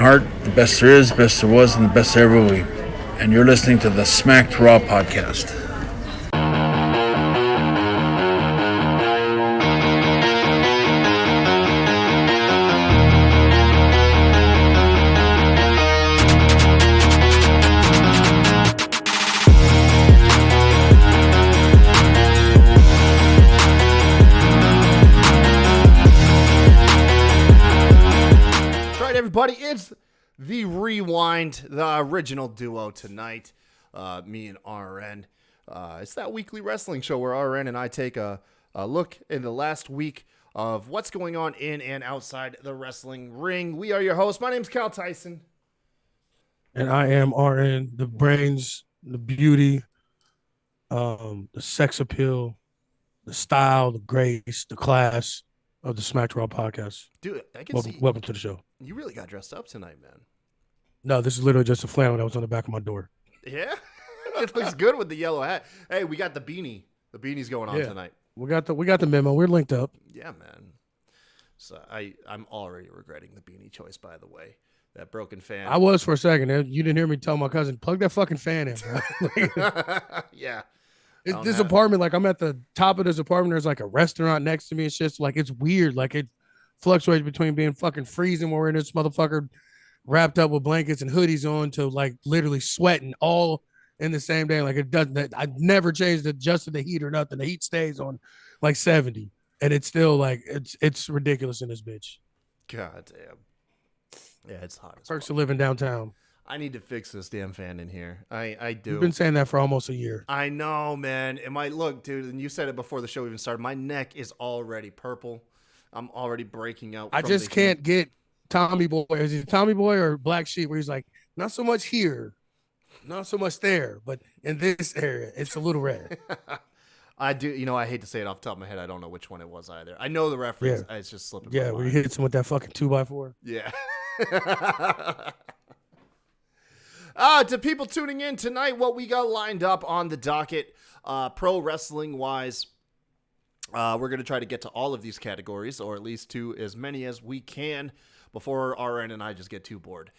Heart, the best there is, best there was, and the best there ever will be. And you're listening to the Smacked Raw podcast. Everybody, it's the Rewind, the original duo tonight, me and RN. It's that weekly wrestling show where RN and I take a look in the last week of what's going on in and outside the wrestling ring. We are your hosts. My name's Kyle Tyson. And I am RN, the brains, the beauty, the sex appeal, the style, the grace, the class of the Smacked Raw podcast. Dude, I can see. Welcome to the show. You really got dressed up tonight, man. No, this is literally just a flannel that was on the back of my door. Yeah? It looks good with the yellow hat. Hey, we got the beanie. The beanie's going on tonight. We got the memo. We're linked up. Yeah, man. So I'm already regretting the beanie choice, by the way. That broken fan. I was for a second. You didn't hear me tell my cousin, plug that fucking fan in, bro. Yeah. This apartment, like I'm at the top of this apartment. There's like a restaurant next to me and shit. So, like it's weird. Like it fluctuates between being fucking freezing when we're in this motherfucker wrapped up with blankets and hoodies on to like literally sweating all in the same day. Like it doesn't. I never adjusted the heat or nothing. The heat stays on like 70, and it's still like it's ridiculous in this bitch. God damn. Yeah, it's hot. Perks of living downtown. I need to fix this damn fan in here. I do. You've been saying that for almost a year. I know, man. It might look, dude, and you said it before the show even started. My neck is already purple. I'm already breaking out. I just can't get Tommy Boy. Is he Tommy Boy or Black Sheep? Where he's like, not so much here, not so much there, but in this area, it's a little red. I do. You know, I hate to say it off the top of my head. I don't know which one it was either. I know the reference. Yeah. It's just slipping. Yeah, where he hits him with that fucking 2x4. Yeah. To people tuning in tonight, what we got lined up on the docket, pro wrestling wise, we're going to try to get to all of these categories, or at least to as many as we can before RN and I just get too bored.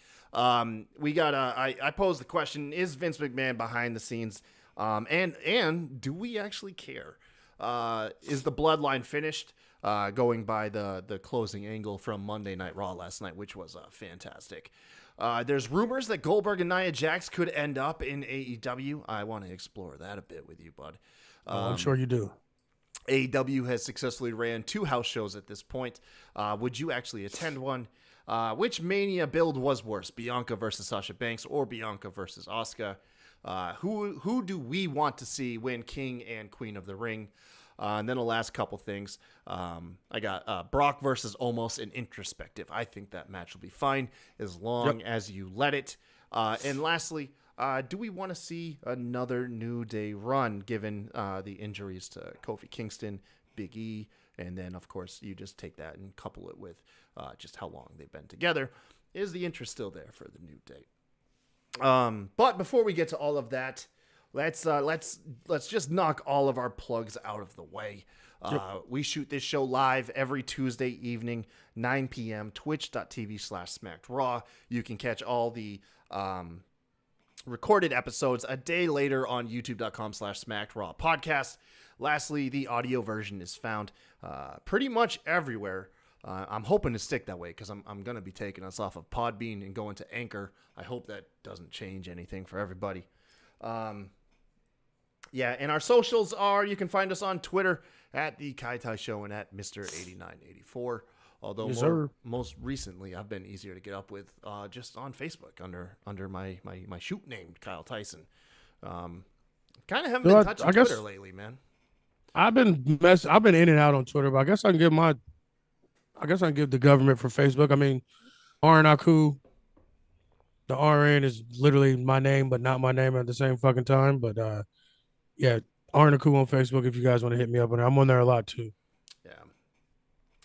We got I posed the question, is Vince McMahon behind the scenes? And do we actually care? Is the Bloodline finished? Going by the closing angle from Monday Night Raw last night, which was fantastic. There's rumors that Goldberg and Nia Jax could end up in AEW. I want to explore that a bit with you, bud. I'm sure you do. AEW has successfully ran 2 house shows at this point. Would you actually attend one? Which Mania build was worse, Bianca versus Sasha Banks or Bianca versus Asuka? Who do we want to see win King and Queen of the Ring? And then the last couple things, I got Brock versus Omos in introspective. I think that match will be fine as long as you let it. And lastly, do we want to see another New Day run given the injuries to Kofi Kingston, Big E, and then, of course, you just take that and couple it with just how long they've been together. Is the interest still there for the New Day? But before we get to all of that, let's just knock all of our plugs out of the way. We shoot this show live every Tuesday evening, 9 p.m., twitch.tv/SmackedRaw. You can catch all the recorded episodes a day later on youtube.com/SmackedRaw podcast. Lastly, the audio version is found pretty much everywhere. I'm hoping to stick that way because I'm going to be taking us off of Podbean and going to Anchor. I hope that doesn't change anything for everybody. Yeah, and our socials are, you can find us on Twitter at The Kai Tai Show and at Mr. 8984. Although most recently, I've been easier to get up with just on Facebook under my shoot name, Kyle Tyson. Kind of haven't been touching Twitter lately, man. I've been in and out on Twitter, but I guess I can give the government for Facebook. I mean, RN Aku, the RN is literally my name, but not my name at the same fucking time. But yeah, RN Aku on Facebook if you guys want to hit me up on there. I'm on there a lot too.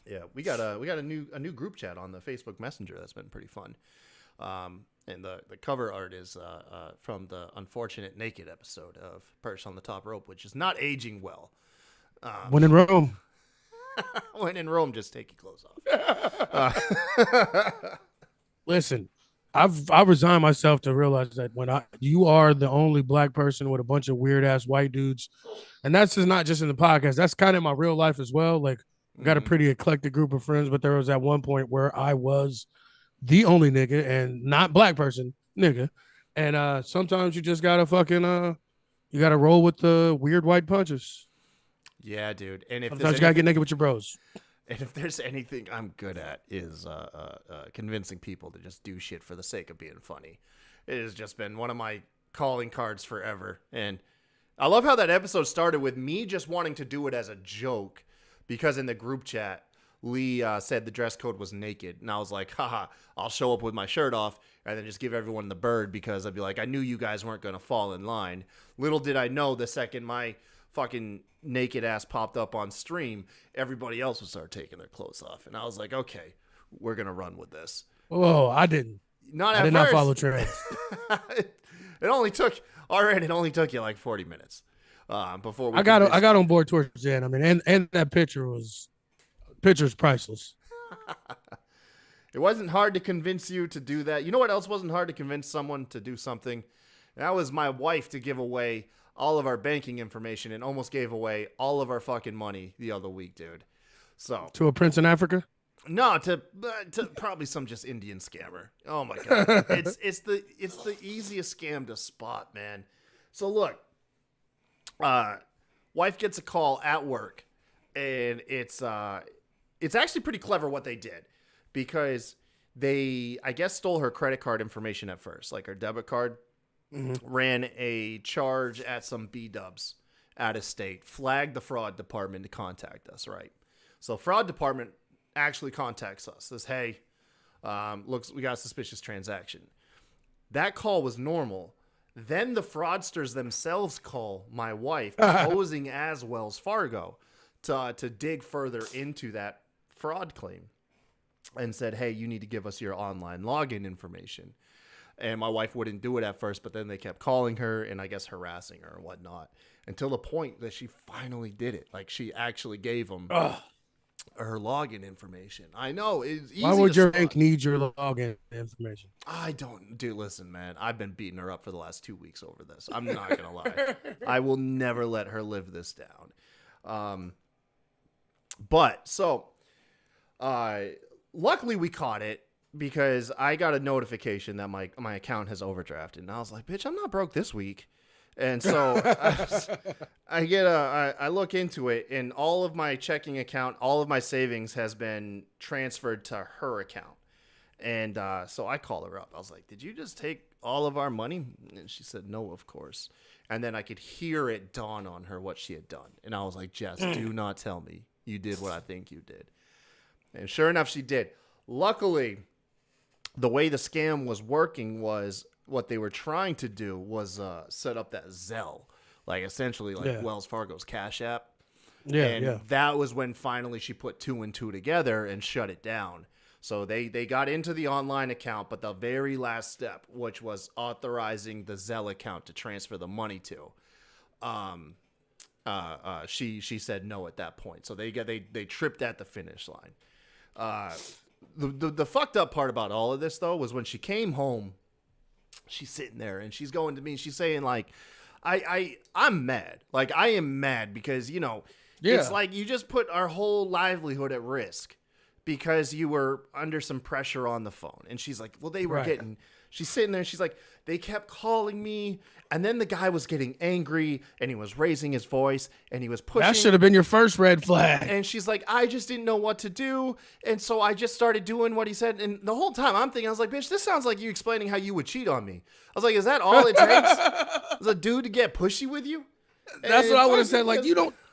Yeah, we got a new group chat on the Facebook Messenger that's been pretty fun. And the cover art is from the unfortunate naked episode of Perch on the Top Rope, which is not aging well. When in Rome. When in Rome, just take your clothes off. Listen, I resigned myself to realize that you are the only black person with a bunch of weird ass white dudes, and that's just not just in the podcast. That's kind of my real life as well. Like I got a pretty eclectic group of friends, but there was at one point where I was the only nigga and not black person nigga, and sometimes you just gotta fucking you gotta roll with the weird white punches. Yeah, dude. And if Sometimes you gotta get naked with your bros. And if there's anything I'm good at is convincing people to just do shit for the sake of being funny. It has just been one of my calling cards forever. And I love how that episode started with me just wanting to do it as a joke because in the group chat, Lee said the dress code was naked. And I was like, haha, I'll show up with my shirt off and then just give everyone the bird because I'd be like, I knew you guys weren't going to fall in line. Little did I know the second my fucking naked ass popped up on stream, everybody else would start taking their clothes off. And I was like, okay, we're going to run with this. Oh, I didn't. I did not follow trends. It only took you like 40 minutes before we I got on board towards the end. I mean, and that picture's priceless. It wasn't hard to convince you to do that. You know what else wasn't hard to convince someone to do something? That was my wife to give away all of our banking information and almost gave away all of our fucking money the other week, dude. So to a prince in Africa? No, to probably some just Indian scammer. Oh my god, it's the easiest scam to spot, man. So look, wife gets a call at work, and it's actually pretty clever what they did, because they, I guess, stole her credit card information at first, like her debit card. Mm-hmm. Ran a charge at some B-dubs out of state, flagged the fraud department to contact us, right? So fraud department actually contacts us, says, hey, looks, we got a suspicious transaction. That call was normal. Then the fraudsters themselves call my wife, posing as Wells Fargo, to dig further into that fraud claim, and said, hey, you need to give us your online login information. And my wife wouldn't do it at first, but then they kept calling her and I guess harassing her and whatnot, until the point that she finally did it. Like, she actually gave them her login information. I know. It's easy. Why would your bank need your login information? I don't. Dude, listen, man. I've been beating her up for the last 2 weeks over this. I'm not going to lie. I will never let her live this down. But, so, luckily we caught it, because I got a notification that my account has overdrafted, and I was like, bitch, I'm not broke this week. And so I look into it, and all of my checking account, all of my savings has been transferred to her account. And so I called her up. I was like, did you just take all of our money? And she said, no, of course. And then I could hear it dawn on her what she had done. And I was like, Jess, do not tell me you did what I think you did. And sure enough, she did. Luckily, the way the scam was working was, what they were trying to do was set up that Zelle, like essentially like Wells Fargo's Cash App. And that was when finally she put 2 and 2 together and shut it down. So they got into the online account, but the very last step, which was authorizing the Zelle account to transfer the money to, she said no at that point. So they tripped at the finish line. The fucked up part about all of this, though, was when she came home, she's sitting there and she's going to me. She's saying, like, I'm mad. Like, I am mad because, you know, it's like you just put our whole livelihood at risk because you were under some pressure on the phone. And she's like, well, they were she's sitting there and she's like, they kept calling me. And then the guy was getting angry and he was raising his voice and he was pushing. That should have been your first red flag. And she's like, I just didn't know what to do. And so I just started doing what he said. And the whole time I'm thinking, I was like, bitch, this sounds like you explaining how you would cheat on me. I was like, is that all it takes? Is a dude to get pushy with you? That's what I would have said. Like,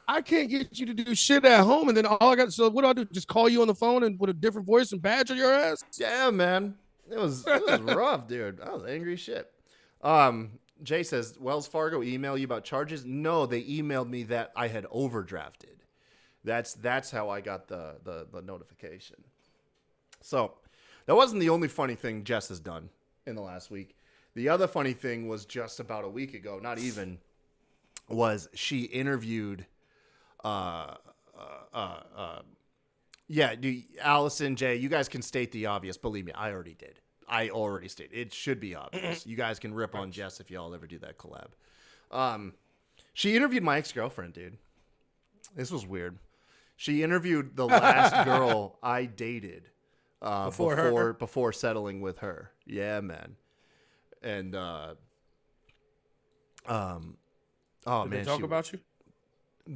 I can't get you to do shit at home. And then all I got, so what do I do? Just call you on the phone and with a different voice and badger your ass? Yeah, man. It was rough, dude. I was angry as shit. Jay says, Wells Fargo email you about charges? No, they emailed me that I had overdrafted. That's how I got the notification. So that wasn't the only funny thing Jess has done in the last week. The other funny thing was just about a week ago, not even, was she interviewed Allison, Jay, you guys can state the obvious. Believe me, I already did. I already stated. It should be obvious. You guys can rip on Jess if y'all ever do that collab. She interviewed my ex-girlfriend, dude. This was weird. She interviewed the last girl I dated before settling with her. Yeah, man. And Did they talk about you?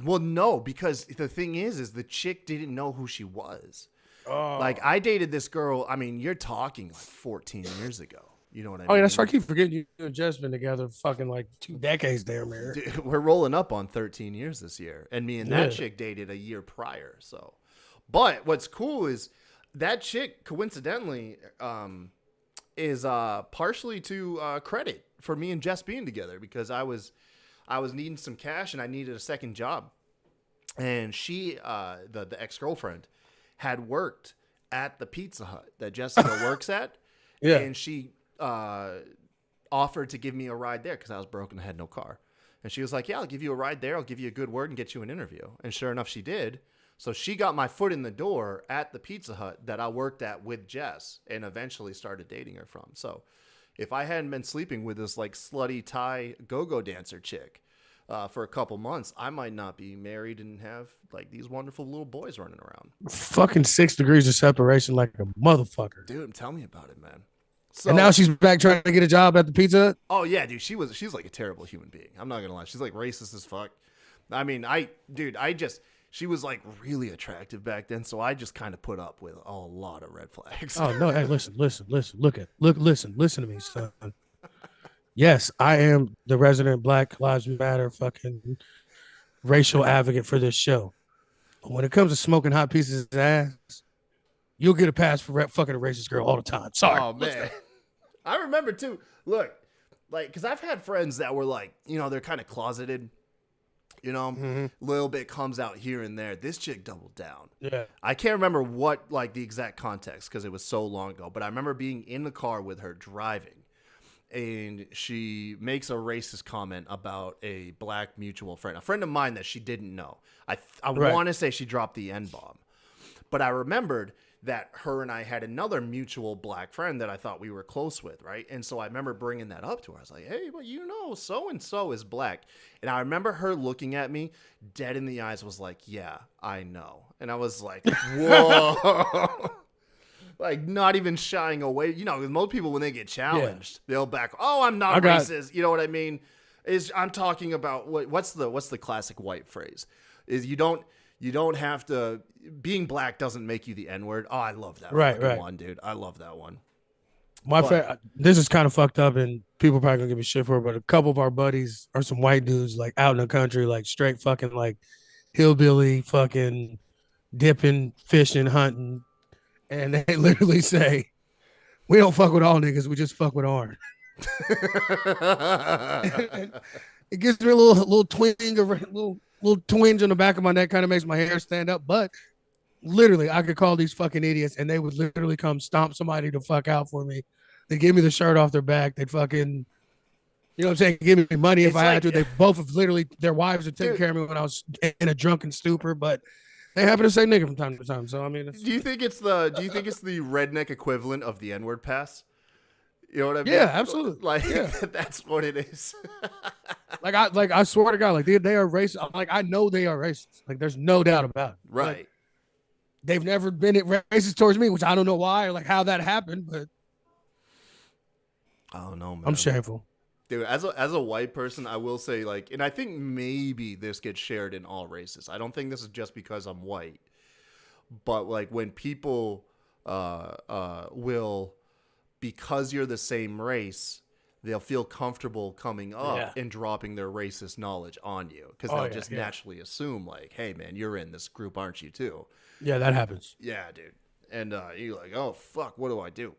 Well, no, because the thing is the chick didn't know who she was. Oh. Like, I dated this girl. I mean, you're talking like 14 years ago. You know what I mean? Oh, yeah, that's right. I keep forgetting you and Jess been together fucking like 2 decades there, man. Dude, we're rolling up on 13 years this year. And me and that chick dated a year prior. So, but what's cool is that chick, coincidentally, is partially to credit for me and Jess being together, because I was needing some cash and I needed a second job. And she, the ex-girlfriend, had worked at the Pizza Hut that Jessica works at. Yeah. And she offered to give me a ride there because I was broke and I had no car. And she was like, yeah, I'll give you a ride there. I'll give you a good word and get you an interview. And sure enough, she did. So she got my foot in the door at the Pizza Hut that I worked at with Jess and eventually started dating her from. So if I hadn't been sleeping with this like slutty Thai go-go dancer chick for a couple months, I might not be married and have like these wonderful little boys running around. Fucking 6 degrees of separation like a motherfucker. Dude, tell me about it, man. So, and now she's back trying to get a job at the Pizza Hut? Oh, yeah, dude. She's like a terrible human being. I'm not going to lie. She's like racist as fuck. I mean, she was like really attractive back then. So I just kind of put up with a lot of red flags. Oh, no. Hey, listen. Listen to me, son. Yes, I am the resident Black Lives Matter fucking racial advocate for this show. But when it comes to smoking hot pieces of ass, you'll get a pass for fucking a racist girl all the time. Sorry. Oh, man. I remember, too. Look, like, because I've had friends that were like, they're kind of closeted. Little bit comes out here and there. This chick doubled down. Yeah. I can't remember what, like, the exact context because it was so long ago. But I remember being in the car with her driving. And she makes a racist comment about a black mutual friend, a friend of mine that she didn't know. I want to say she dropped the N-bomb. But I remembered that her and I had another mutual black friend that I thought we were close with, right? And so I remember bringing that up to her. I was like, hey, but so-and-so is black. And I remember her looking at me dead in the eyes, was like, yeah, I know. And I was like, whoa. Like, not even shying away. Most people, when they get challenged, they'll back, oh, I'm not racist. You know what I mean? I'm talking about, what's the classic white phrase? Is you don't have to, being black doesn't make you the N-word. Oh, I love that one, dude. I love that one. This is kind of fucked up and people probably gonna give me shit for it, but a couple of our buddies are some white dudes like out in the country, like straight fucking like hillbilly fucking dipping, fishing, hunting. And they literally say, we don't fuck with all niggas, we just fuck with orange. It gives me a little twinge on the back of my neck, kind of makes my hair stand up. But literally, I could call these fucking idiots and they would literally come stomp somebody to fuck out for me. They give me the shirt off their back. They'd fucking, you know what I'm saying, give me money if I had to. They both have literally, their wives would take care of me when I was in a drunken stupor, but they happen to say nigga from time to time. So I mean, do you think it's the redneck equivalent of the N-word pass? You know what I mean? Yeah, absolutely. Like that's what it is. I swear to God, like they are racist. I'm like, I know they are racist. Like there's no doubt about it. Right. Like, they've never been racist towards me, which I don't know why or like how that happened, but I don't know, man. I'm shameful. Dude, as a white person, I will say, like, and I think maybe this gets shared in all races. I don't think this is just because I'm white, but like when people will, because you're the same race, they'll feel comfortable coming up and dropping their racist knowledge on you because they'll just naturally assume like, hey man, you're in this group, aren't you too? Yeah, that happens. Yeah, dude. And you're like, oh fuck, what do I do?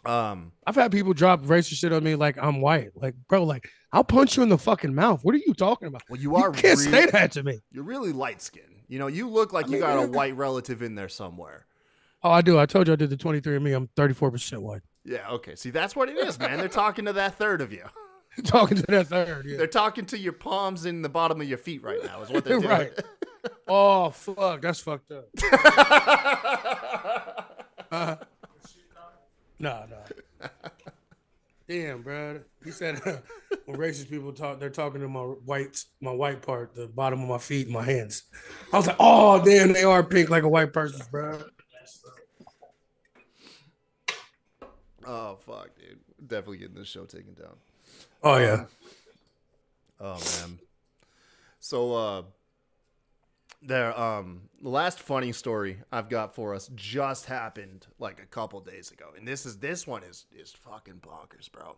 I've had people drop racist shit on me like I'm white. Like, bro, like I'll punch you in the fucking mouth. What are you talking about? Well, you can't say that to me. You're really light skinned. You look like you got a white relative in there somewhere. Oh, I do. I told you I did the 23andMe. I'm 34% white. Yeah, okay. See, that's what it is, man. They're talking to that third of you. Talking to that third, yeah. They're talking to your palms and the bottom of your feet right now is what they're doing. Right. Oh, fuck. That's fucked up. No. Damn, bro. He said when racist people talk, they're talking to my white part, the bottom of my feet, and my hands. I was like, oh damn, they are pink like a white person's, bro. Oh fuck, dude. Definitely getting this show taken down. Oh yeah. Oh man. So the last funny story I've got for us just happened like a couple days ago. And this one is fucking bonkers, bro.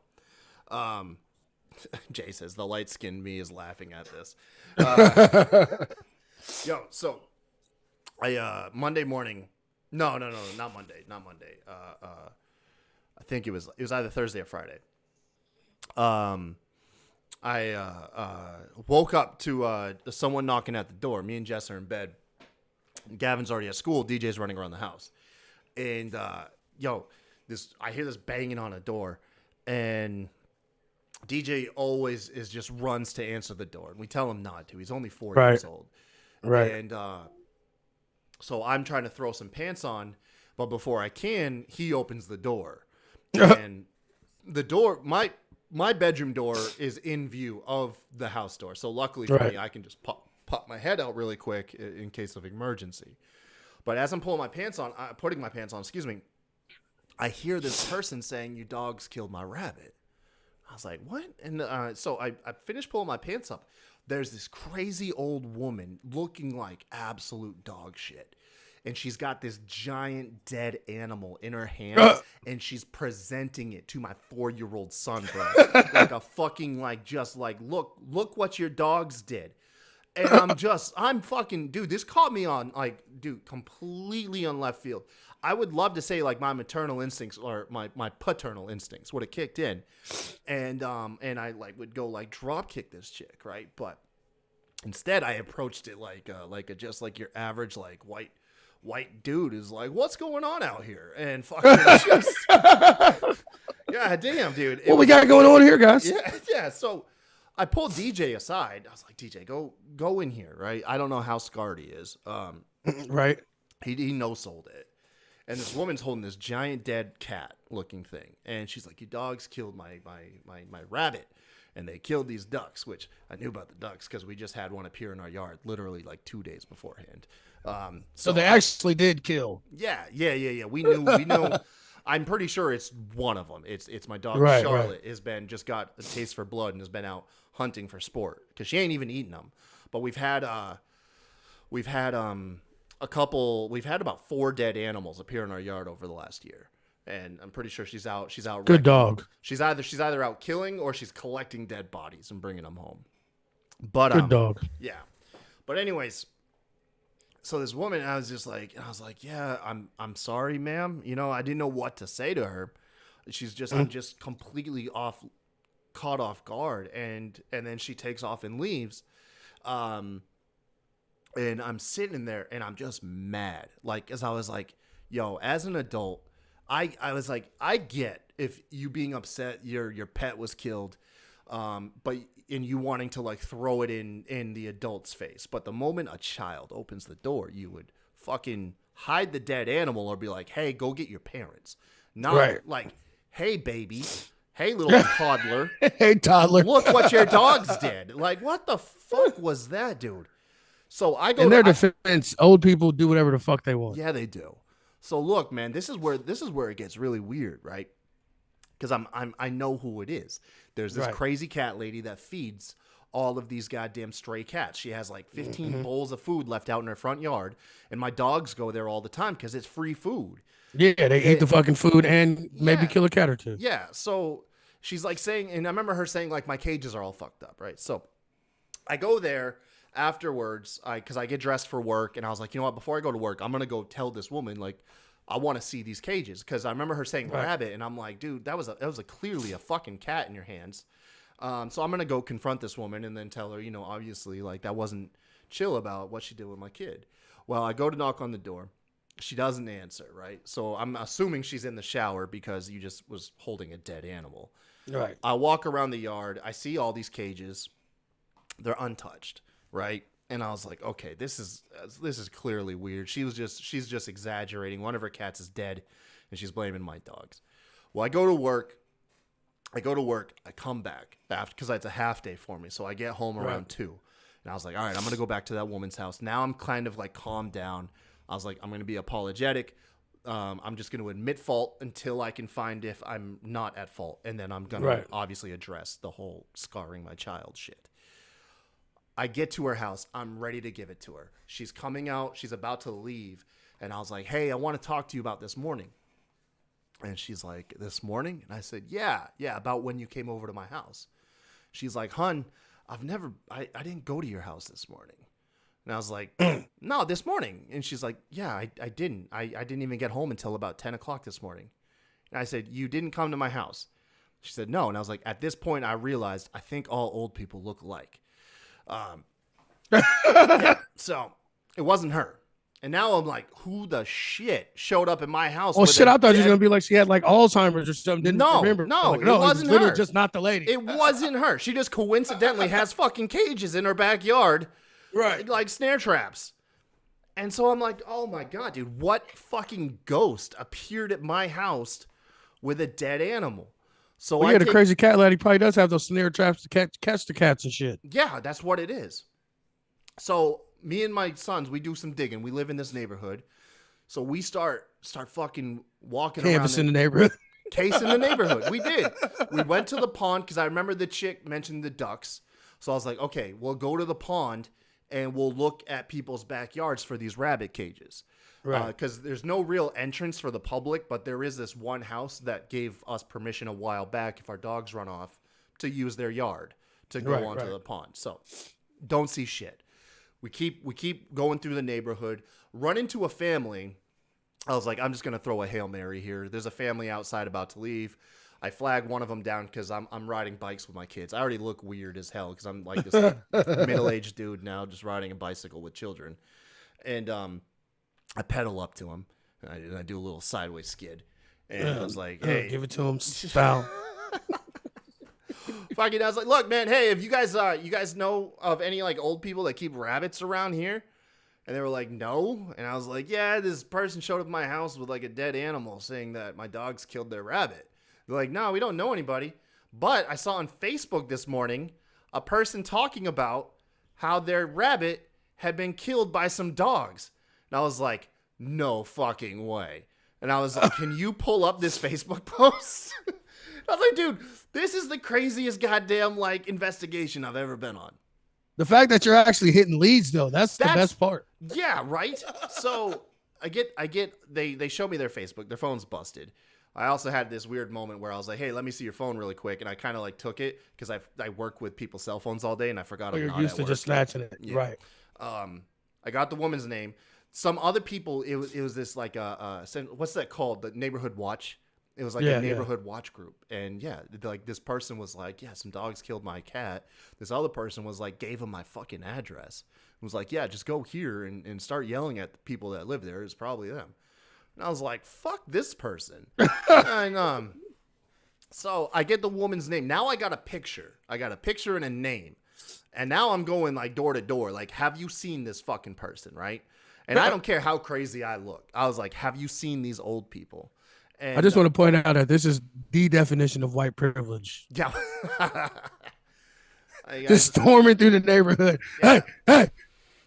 Jay says the light skinned me is laughing at this. So I Monday morning. No, not Monday. I think it was either Thursday or Friday. I woke up to someone knocking at the door. Me and Jess are in bed. Gavin's already at school. DJ's running around the house. And I hear this banging on a door, and DJ always just runs to answer the door, and we tell him not to. He's only 4 years old. Right. And so I'm trying to throw some pants on, but before I can, he opens the door. And the door, my bedroom door is in view of the house door. So luckily for me, I can just pop my head out really quick in case of emergency. But as I'm putting my pants on, I hear this person saying, "You dogs killed my rabbit." I was like, "What?" And so I finished pulling my pants up. There's this crazy old woman looking like absolute dog shit. And she's got this giant dead animal in her hand, and she's presenting it to my 4-year-old son, bro. Like a fucking, look what your dogs did. And I'm fucking, dude, this caught me on, completely on left field. I would love to say, my maternal instincts or my paternal instincts would have kicked in. And I, would go, drop kick this chick, right? But instead, I approached it like your average, white dude is like, "What's going on out here?" And fucking just, yeah, damn, dude. What we got going on here, guys? Yeah. So I pulled DJ aside. I was like, "DJ, go in here, right? I don't know how scarred he is. Right. He no-sold it." And this woman's holding this giant dead cat looking thing, and she's like, "You dogs killed my rabbit." And they killed these ducks, which I knew about the ducks because we just had one appear in our yard literally 2 days beforehand. So they actually did kill. Yeah. We knew. I'm pretty sure it's one of them. It's my dog Charlotte has just got a taste for blood and has been out hunting for sport because she ain't even eating them. But we've had about 4 dead animals appear in our yard over the last year. And I'm pretty sure she's out. Good dog. She's either out killing or she's collecting dead bodies and bringing them home. But good dog. Yeah. But anyways, so this woman, I was like, "Yeah, I'm sorry, ma'am. I didn't know what to say to her. I'm just completely caught off guard." And then she takes off and leaves. And I'm sitting in there and I'm just mad. As I was like, "Yo, as an adult." I was like, I get if you being upset your pet was killed, but in you wanting to throw it in the adult's face. But the moment a child opens the door, you would fucking hide the dead animal or be like, "Hey, go get your parents." Not "Hey, baby. Hey, little toddler. Hey, toddler. Look what your dogs did." What the fuck was that, dude? So I go in their defense, old people do whatever the fuck they want. Yeah, they do. So look, man, this is where it gets really weird, right? Because I know who it is. There's this crazy cat lady that feeds all of these goddamn stray cats. She has 15 bowls of food left out in her front yard, and my dogs go there all the time because it's free food. Yeah, they eat the fucking food and maybe kill a cat or two. Yeah, so she's saying, and I remember her saying my cages are all fucked up, right? So I go there afterwards, because I get dressed for work, and I was like, you know what? Before I go to work, I'm gonna go tell this woman I want to see these cages, because I remember her saying rabbit, and I'm like, dude, that was clearly a fucking cat in your hands. So I'm gonna go confront this woman and then tell her, obviously that wasn't chill about what she did with my kid. Well, I go to knock on the door. She doesn't answer, right? So I'm assuming she's in the shower because you just was holding a dead animal. Right. I walk around the yard. I see all these cages. They're untouched. Right. And I was like, okay, this is clearly weird. She's just exaggerating. One of her cats is dead and she's blaming my dogs. Well, I go to work. I go to work. I come back because it's a half day for me. So I get home around 2. And I was like, all right, I'm going to go back to that woman's house. Now I'm kind of like calmed down. I was like, I'm going to be apologetic. I'm just going to admit fault until I can find if I'm not at fault. And then I'm going to obviously address the whole scarring my child shit. I get to her house. I'm ready to give it to her. She's coming out. She's about to leave. And I was like, hey, I want to talk to you about this morning. And she's like, this morning? And I said, yeah, about when you came over to my house. She's like, hun, I didn't go to your house this morning. And I was like, no, this morning. And she's like, yeah, I didn't. I didn't even get home until about 10 o'clock this morning. And I said, you didn't come to my house? She said, no. And I was like, at this point, I realized I think all old people look alike. Yeah, so it wasn't her. And now I'm like, who the shit showed up in my house? Oh shit! I thought you were gonna be like she had like Alzheimer's or something. Didn't remember. No, like, it wasn't her. Just not the lady. It wasn't her. She just coincidentally has fucking cages in her backyard, right? Like snare traps. And so I'm like, oh my god, dude, what fucking ghost appeared at my house with a dead animal? So I had a crazy cat lad. He probably does have those snare traps to catch the cats and shit. Yeah, that's what it is. So me and my sons, we do some digging. We live in this neighborhood. So we start fucking walking Canvas in the neighborhood. Case in the neighborhood. We did. We went to the pond because I remember the chick mentioned the ducks. So I was like, okay, we'll go to the pond and we'll look at people's backyards for these rabbit cages. Right. Because there's no real entrance for the public, but there is this one house that gave us permission a while back if our dogs run off to use their yard to go onto the pond. So don't see shit. We keep going through the neighborhood, run into a family. I was like, I'm just going to throw a Hail Mary here. There's a family outside about to leave. I flag one of them down because I'm riding bikes with my kids. I already look weird as hell because I'm like this middle-aged dude now just riding a bicycle with children. And I pedal up to him, and I do a little sideways skid. And I was like, hey. Give it to him, foul. Fucking, I was like, look, man, hey, if you guys know of any like old people that keep rabbits around here? And they were like, no. And I was like, yeah, this person showed up at my house with like a dead animal saying that my dogs killed their rabbit. They're like, no, we don't know anybody. But I saw on Facebook this morning a person talking about how their rabbit had been killed by some dogs. And I was like, no fucking way. And I was like, can you pull up this Facebook post? I was like, dude, this is the craziest goddamn like investigation I've ever been on. The fact that you're actually hitting leads though, that's the best part. Yeah, right? So they show me their Facebook, their phone's busted. I also had this weird moment where I was like, hey, let me see your phone really quick. And I kind of like took it because I work with people's cell phones all day and I forgot I'm not used to work. Just snatching it. Yeah. Right. I got the woman's name. Some other people, it was this like what's that called? The neighborhood watch. It was like a neighborhood watch group. And yeah, like this person was like, yeah, some dogs killed my cat. This other person was like, gave him my fucking address. It was like, yeah, just go here and start yelling at the people that live there. It's probably them. And I was like, fuck this person. And so I get the woman's name. Now I got a picture. I got a picture and a name. And now I'm going like door to door. Like, have you seen this fucking person, right? And I don't care how crazy I look. I was like, have you seen these old people? And, I just want to point out that this is the definition of white privilege. Yeah. Just storming through the neighborhood. Yeah.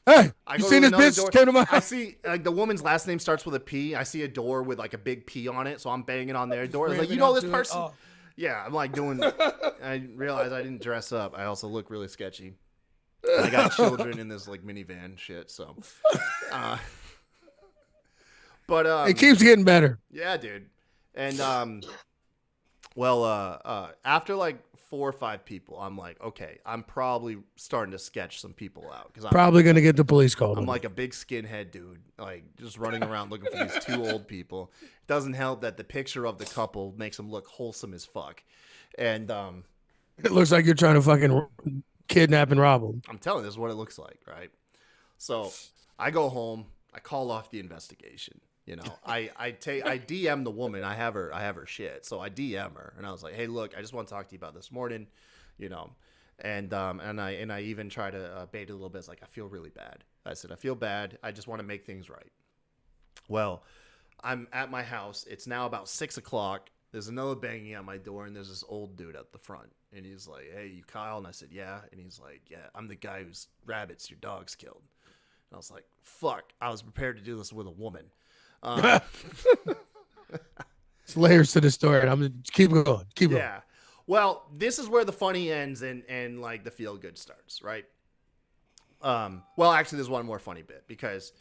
Hey. You seen this bitch door. Came to my house? I see like the woman's last name starts with a P. I see a door with like a big P on it. So I'm banging on their door. Like, you know this person? Oh. Yeah. I'm like doing, I realized I didn't dress up. I also look really sketchy. I got children in this like minivan shit. So, but it keeps getting better. Yeah, dude. And after like 4 or 5 people, I'm like, okay, I'm probably starting to sketch some people out because I'm probably gonna get the police called. I'm like a big skinhead dude, like just running around looking for these 2 old people. It doesn't help that the picture of the couple makes them look wholesome as fuck, and it looks like you're trying to fucking kidnap and rob them. I'm telling you, this is what it looks like, right? So I go home, I call off the investigation. You know, I DM the woman. I have her shit. So I DM her and I was like, hey, look, I just want to talk to you about this morning, you know, and I even try to bait it a little bit. It's like, I feel really bad. I said, I feel bad. I just want to make things right. Well, I'm at my house. It's now about 6 o'clock. there's another banging at my door, and there's this old dude at the front. And he's like, hey, you Kyle? And I said, yeah. And he's like, yeah, I'm the guy whose rabbits your dogs killed. And I was like, fuck, I was prepared to do this with a woman. It's layers to the story. I'm gonna keep going. Keep going. Yeah. Well, this is where the funny ends and like the feel good starts, right? Well, actually, there's one more funny bit because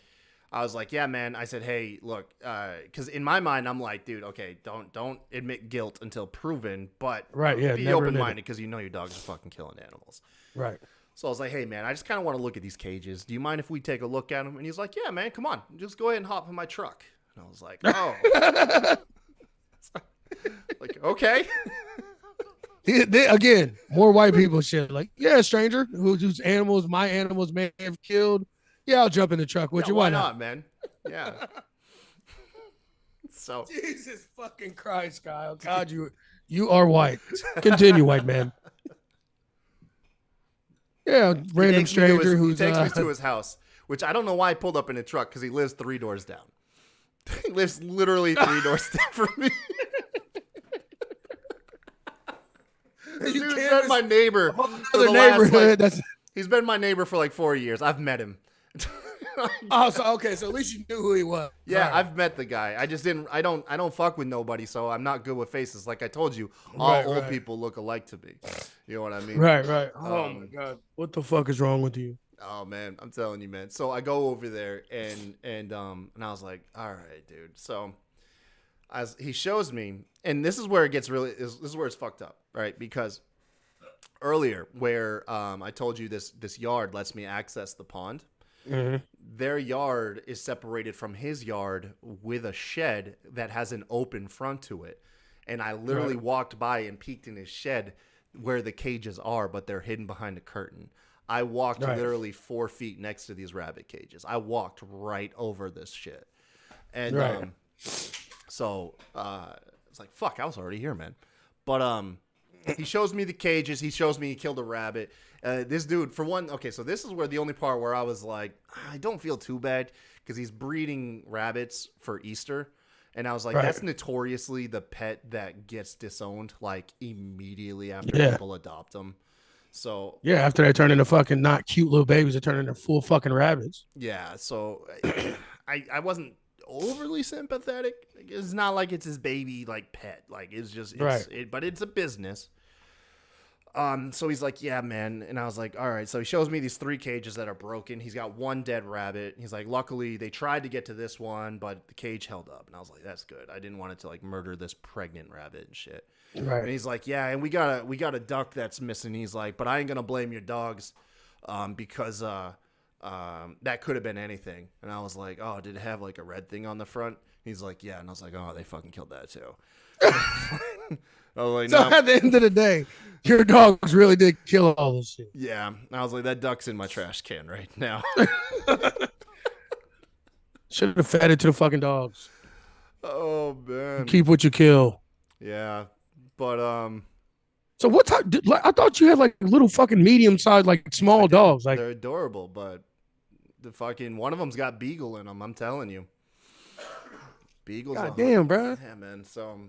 I was like, yeah, man. I said, hey, look, because in my mind, I'm like, dude, okay, don't admit guilt until proven, but Right, yeah, be never open-minded because you know your dogs are fucking killing animals. Right. So I was like, hey, man, I just kind of want to look at these cages. Do you mind if we take a look at them? And he's like, yeah, man, come on. Just go ahead and hop in my truck. And I was like, oh. Like, okay. Again, more white people shit. Like, yeah, stranger whose animals, my animals may have killed. Yeah, I'll jump in the truck with Yeah, you. why not, man? Yeah. So Jesus fucking Christ, Kyle. God, you are white. Continue, white man. Yeah, random stranger he who's takes me to his house, which I don't know why I pulled up in a truck because he lives 3 doors down. He lives literally 3 doors down from me. This dude's been my neighbor for the last, he's been my neighbor for like 4 years. I've met him. Oh, so okay, so at least you knew who he was. Yeah, right. I've met the guy. I just didn't. I don't fuck with nobody, so I'm not good with faces. Like I told you, all old people look alike to me. You know what I mean? Right. Oh my god, what the fuck is wrong with you? Oh man, I'm telling you, man. So I go over there and I was like, all right, dude. So as he shows me, and this is where it gets really. This is where it's fucked up, right? Because earlier, where I told you this yard lets me access the pond. Mm-hmm. Their yard is separated from his yard with a shed that has an open front to it. And I literally walked by and peeked in his shed where the cages are, but they're hidden behind a curtain. I walked literally 4 feet next to these rabbit cages. I walked right over this shit. And so it's like, fuck, I was already here, man. But he shows me the cages. He shows me he killed a rabbit. This dude, for one, okay, so this is where the only part where I was like, I don't feel too bad because he's breeding rabbits for Easter. And I was like, that's notoriously the pet that gets disowned like immediately after people adopt them. So yeah, after they turn into fucking not cute little babies, they turn into full fucking rabbits. Yeah, so I wasn't overly sympathetic. It's not like it's his baby like pet. Like it's just but it's a business. So he's like, yeah, man. And I was like, all right. So he shows me these 3 cages that are broken. He's got 1 dead rabbit. He's like, luckily they tried to get to this one, but the cage held up. And I was like, that's good. I didn't want it to like murder this pregnant rabbit and shit. Right. And he's like, yeah, and we got a duck that's missing. He's like, but I ain't gonna blame your dogs, because that could have been anything. And I was like, oh, did it have like a red thing on the front? He's like, yeah. And I was like, oh, they fucking killed that too. I was like, so no. At the end of the day, your dogs really did kill all this shit. Yeah. I was like, that duck's in my trash can right now. Should have fed it to the fucking dogs. Oh man. Keep what you kill. Yeah. But so what type? I thought you had like little fucking medium sized, like small dogs. Like they're adorable, but the fucking one of them's got beagle in them. I'm telling you, beagles. God damn, bro. Yeah, man. So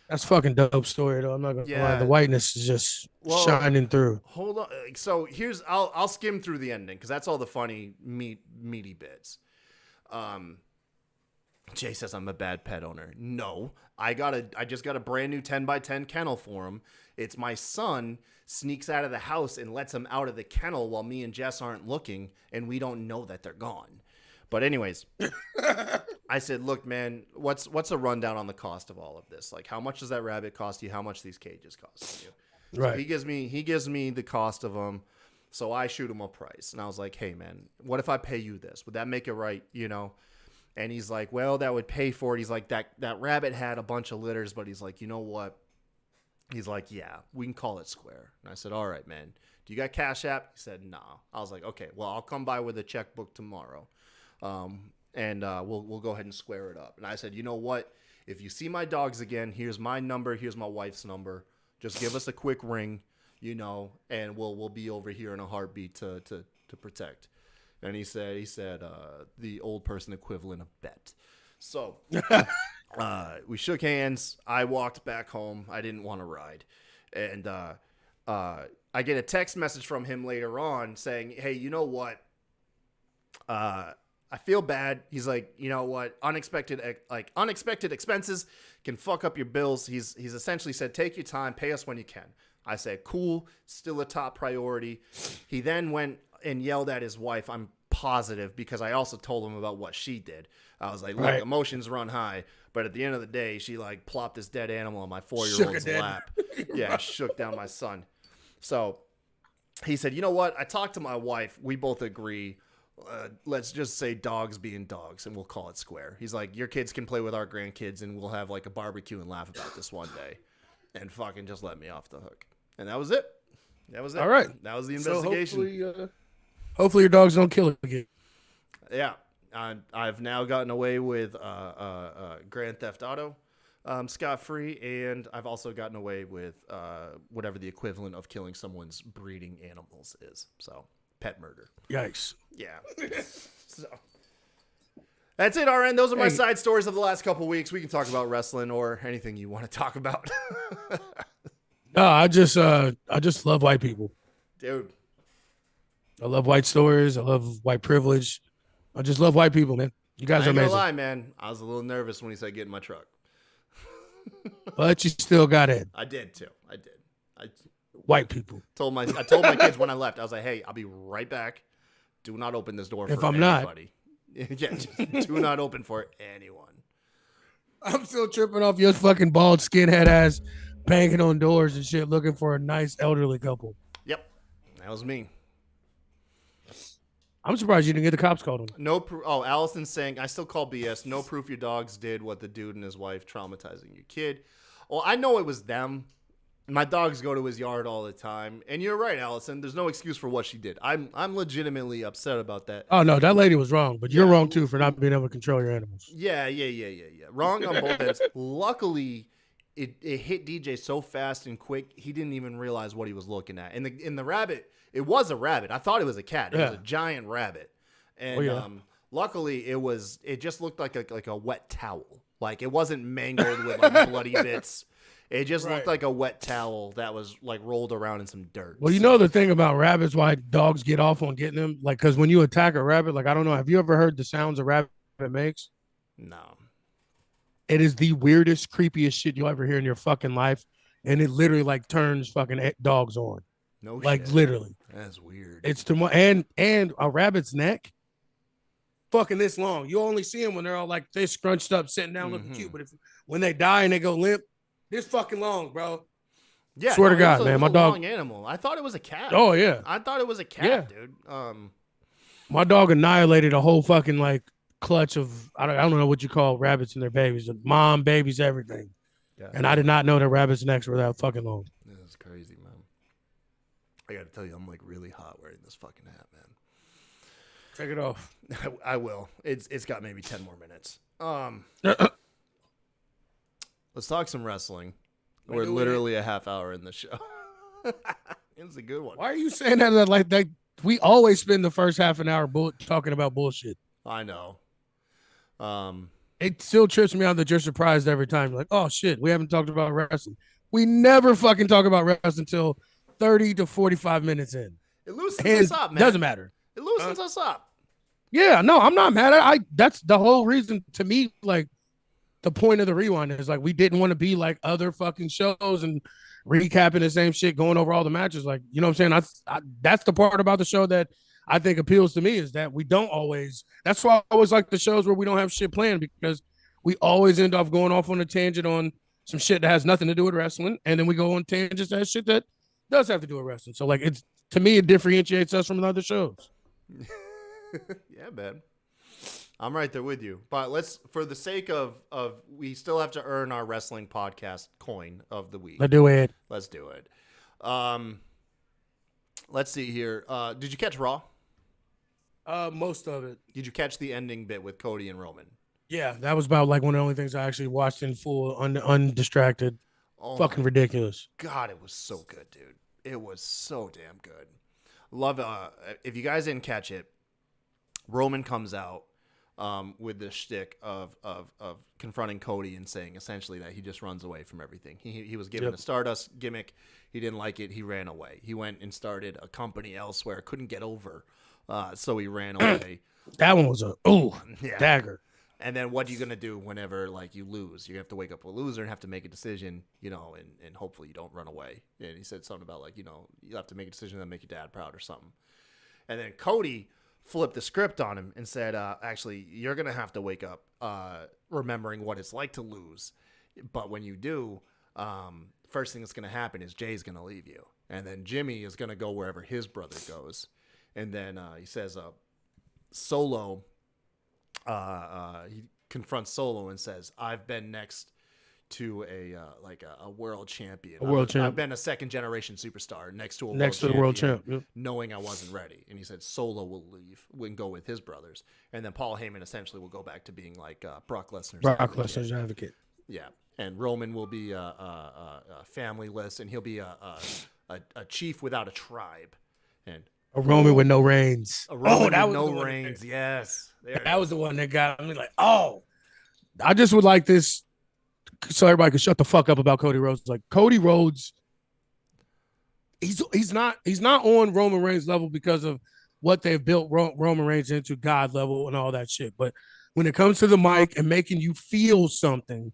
that's fucking dope story though. I'm not gonna lie. The whiteness is just shining through. Hold on. So here's I'll skim through the ending because that's all the funny meaty bits. Jay says I'm a bad pet owner. No, I just got a brand new 10x10 kennel for him. It's my son sneaks out of the house and lets him out of the kennel while me and Jess aren't looking, and we don't know that they're gone. But anyways, I said, look, man, what's a rundown on the cost of all of this? Like, how much does that rabbit cost you? How much these cages cost you? Right. So he gives me the cost of them. So I shoot him a price, and I was like, hey, man, what if I pay you this? Would that make it right? You know? And he's like, well, that would pay for it. He's like, that rabbit had a bunch of litters, but he's like, you know what? He's like, yeah, we can call it square. And I said, all right, man. Do you got Cash App? He said, no. I was like, okay, well, I'll come by with a checkbook tomorrow. And we'll go ahead and square it up. And I said, you know what? If you see my dogs again, here's my number. Here's my wife's number. Just give us a quick ring, you know, and we'll be over here in a heartbeat to protect. And he said, the old person equivalent of bet. So We shook hands. I walked back home. I didn't want to ride. And I get a text message from him later on saying, hey, you know what? I feel bad. He's like, you know what? Unexpected expenses can fuck up your bills. He's essentially said, take your time, pay us when you can. I said, cool, still a top priority. He then went and yelled at his wife. I'm positive because I also told him about what she did. I was like, look, emotions run high, but at the end of the day, she like plopped this dead animal on my 4-year-old's lap. Yeah, shook down my son. So he said, you know what? I talked to my wife. We both agree. Let's just say dogs being dogs, and we'll call it square. He's like, your kids can play with our grandkids, and we'll have like a barbecue and laugh about this one day, and fucking just let me off the hook. And that was it. That was it. All right. That was the investigation. So hopefully your dogs don't kill it again. Yeah. I've now gotten away with Grand Theft Auto scot-free, and I've also gotten away with whatever the equivalent of killing someone's breeding animals is. So, pet murder. Yikes. Yeah. So that's it, RN. Those are my side stories of the last couple weeks. We can talk about wrestling or anything you want to talk about. No, I just love white people. Dude. I love white stories. I love white privilege. I just love white people, man. You guys are amazing. I ain't gonna lie, man. I was a little nervous when he said get in my truck. But you still got it. I did too. I did. White people. I told my kids when I left, I was like, hey, I'll be right back. Do not open this door for anybody. Yeah, just do not open for anyone. I'm still tripping off your fucking bald skinhead ass banging on doors and shit looking for a nice elderly couple. Yep. That was me. I'm surprised you didn't get the cops called on. No proof. Oh, Allison's saying, I still call BS. No proof your dogs did what the dude and his wife traumatizing your kid. Well, I know it was them. My dogs go to his yard all the time. And you're right, Allison. There's no excuse for what she did. I'm legitimately upset about that. Oh, no, that lady was wrong. But you're wrong, too, for not being able to control your animals. Yeah. Wrong on both ends. Luckily, it hit DJ so fast and quick, he didn't even realize what he was looking at. And the rabbit, it was a rabbit. I thought it was a cat. It was a giant rabbit. And luckily, it just looked like a wet towel. Like, it wasn't mangled with like bloody bits. It just looked like a wet towel that was like rolled around in some dirt. Well, you know the thing about rabbits, why dogs get off on getting them? Like, because when you attack a rabbit, like, I don't know, have you ever heard the sounds a rabbit makes? No. It is the weirdest, creepiest shit you'll ever hear in your fucking life. And it literally like turns fucking dogs on. No shit. Like, literally. That's weird. It's too much. And a rabbit's neck, fucking this long. You only see them when they're all like this scrunched up, sitting down looking cute. But when they die and they go limp, this fucking long, bro. Yeah, swear to God, man, my dog. Long animal. I thought it was a cat. Oh yeah, I thought it was a cat, dude. My dog annihilated a whole fucking like clutch of I don't know what you call rabbits and their babies, mom, babies, everything. Yeah. And I did not know that rabbits' necks were that fucking long. That's crazy, man. I got to tell you, I'm like really hot wearing this fucking hat, man. Take it off. I will. It's got maybe 10 more minutes. Let's talk some wrestling. We're literally a half hour in the show. It's a good one. Why are you saying that like that? We always spend the first half an hour talking about bullshit. I know. It still trips me out that you're surprised every time. You're like, oh shit, we haven't talked about wrestling. We never fucking talk about wrestling until 30 to 45 minutes in. It loosens us up, man. Doesn't matter. It loosens us up. Yeah, no, I'm not mad at it. That's the whole reason to me, like, the point of the rewind is like we didn't want to be like other fucking shows and recapping the same shit, going over all the matches. Like, you know what I'm saying? That's the part about the show that I think appeals to me is that we don't always. That's why I always like the shows where we don't have shit planned because we always end up going off on a tangent on some shit that has nothing to do with wrestling, and then we go on tangents that shit that does have to do with wrestling. So like it's to me it differentiates us from other shows. Yeah, man. I'm right there with you. But let's, for the sake of we still have to earn our wrestling podcast coin of the week. Let's do it. Let's do it. Let's see here. Did you catch Raw? Most of it. Did you catch the ending bit with Cody and Roman? Yeah, that was about like one of the only things I actually watched in full, undistracted. Oh, fucking ridiculous. God, it was so good, dude. It was so damn good. Love. If you guys didn't catch it, Roman comes out. with the shtick of confronting Cody and saying essentially that he just runs away from everything. He was given a Stardust gimmick. He didn't like it. He ran away. He went and started a company elsewhere. Couldn't get over. So he ran away. That one was a dagger. And then what are you going to do whenever like you lose? You have to wake up a loser and have to make a decision, you know, and hopefully you don't run away. And he said something about like, you know, you have to make a decision that make your dad proud or something. And then Cody flipped the script on him and said, actually, you're going to have to wake up remembering what it's like to lose. But when you do, first thing that's going to happen is Jay's going to leave you. And then Jimmy is going to go wherever his brother goes. And then he says, Solo, he confronts Solo and says, I've been next to a world champion. I've been a second generation superstar next to a world champion, knowing I wasn't ready. And he said Solo will leave and go with his brothers, and then Paul Heyman essentially will go back to being like Brock Lesnar's advocate. Yeah, and Roman will be familyless, and he'll be a chief without a tribe, and a Roman with no reigns. Reigns. Yes, that was the one that got me like, oh, I just would like this. So everybody can shut the fuck up about Cody Rhodes. Like Cody Rhodes, he's not on Roman Reigns level because of what they've built Roman Reigns into, God level and all that shit. But when it comes to the mic and making you feel something,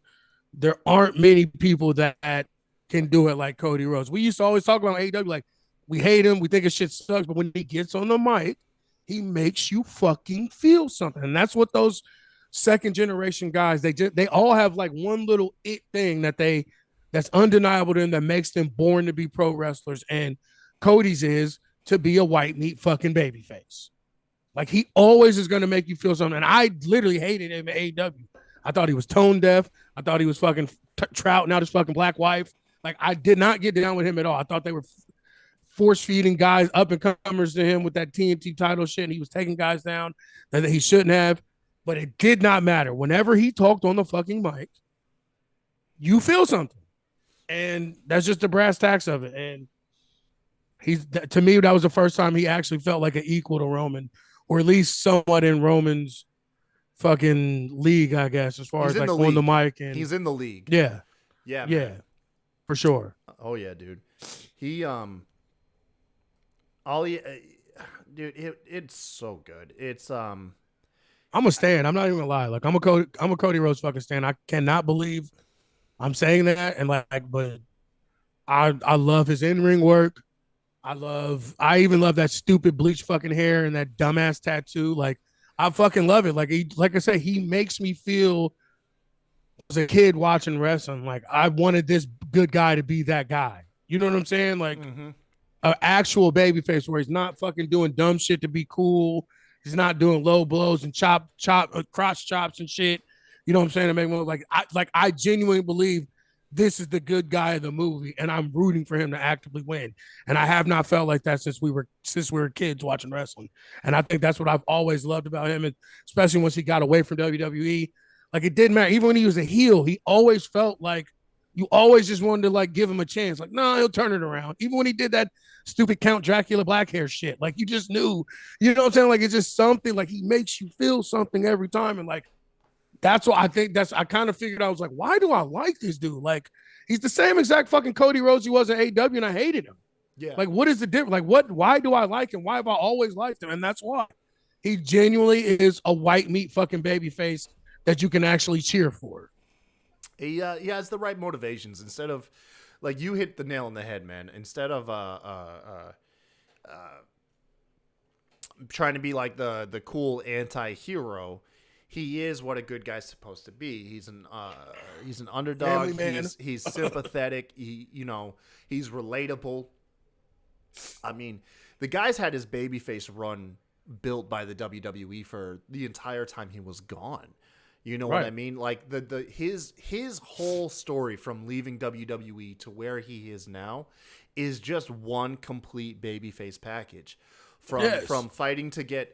there aren't many people that can do it like Cody Rhodes. We used to always talk about AEW, like we hate him, we think his shit sucks, but when he gets on the mic, he makes you fucking feel something. And that's what those second generation guys, they all have like one little it thing that's undeniable to them that makes them born to be pro wrestlers. And Cody's is to be a white meat fucking babyface. Like he always is going to make you feel something. And I literally hated him at AEW. I thought he was tone deaf. I thought he was fucking trouting out his fucking black wife. Like I did not get down with him at all. I thought they were force feeding guys, up and comers to him with that TNT title shit. And he was taking guys down that he shouldn't have. But it did not matter. Whenever he talked on the fucking mic, you feel something. And that's just the brass tacks of it. And to me, that was the first time he actually felt like an equal to Roman, or at least somewhat in Roman's fucking league, I guess, as far as like on the mic. And he's in the league. Yeah. Yeah. Yeah. Man. For sure. Oh yeah, dude. Dude, it's so good. It's I'm a stan. I'm not even gonna lie. Like I'm a Cody Rhodes fucking stan. I cannot believe I'm saying that. And but I love his in-ring work. I even love that stupid bleach fucking hair and that dumbass tattoo. Like I fucking love it. Like I said, he makes me feel as a kid watching wrestling. Like I wanted this good guy to be that guy. You know what I'm saying? Like an actual babyface where he's not fucking doing dumb shit to be cool. He's not doing low blows and crotch chops and shit. You know what I'm saying? To make me look I genuinely believe this is the good guy of the movie, and I'm rooting for him to actively win. And I have not felt like that since we were kids watching wrestling. And I think that's what I've always loved about him, and especially once he got away from WWE. Like it didn't matter. Even when he was a heel, he always felt like you always just wanted to like give him a chance. Like, no, he'll turn it around. Even when he did that stupid Count Dracula black hair shit, like you just knew, you know what I'm saying? Like it's just something, like he makes you feel something every time. And like, that's what I think I kind of figured out. I was like, why do I like this dude? Like he's the same exact fucking Cody Rhodes he was in AEW, and I hated him. Yeah. Like, what is the difference? Like why do I like him? Why have I always liked him? And that's why he genuinely is a white meat fucking baby face that you can actually cheer for. He has the right motivations. Instead of, like, you hit the nail on the head, man. Instead of trying to be like the cool anti-hero, he is what a good guy's supposed to be. He's an underdog. He's sympathetic. He's relatable. I mean, the guy's had his babyface run built by the WWE for the entire time he was gone. You know what I mean? Like his whole story from leaving WWE to where he is now is just one complete babyface package. From fighting to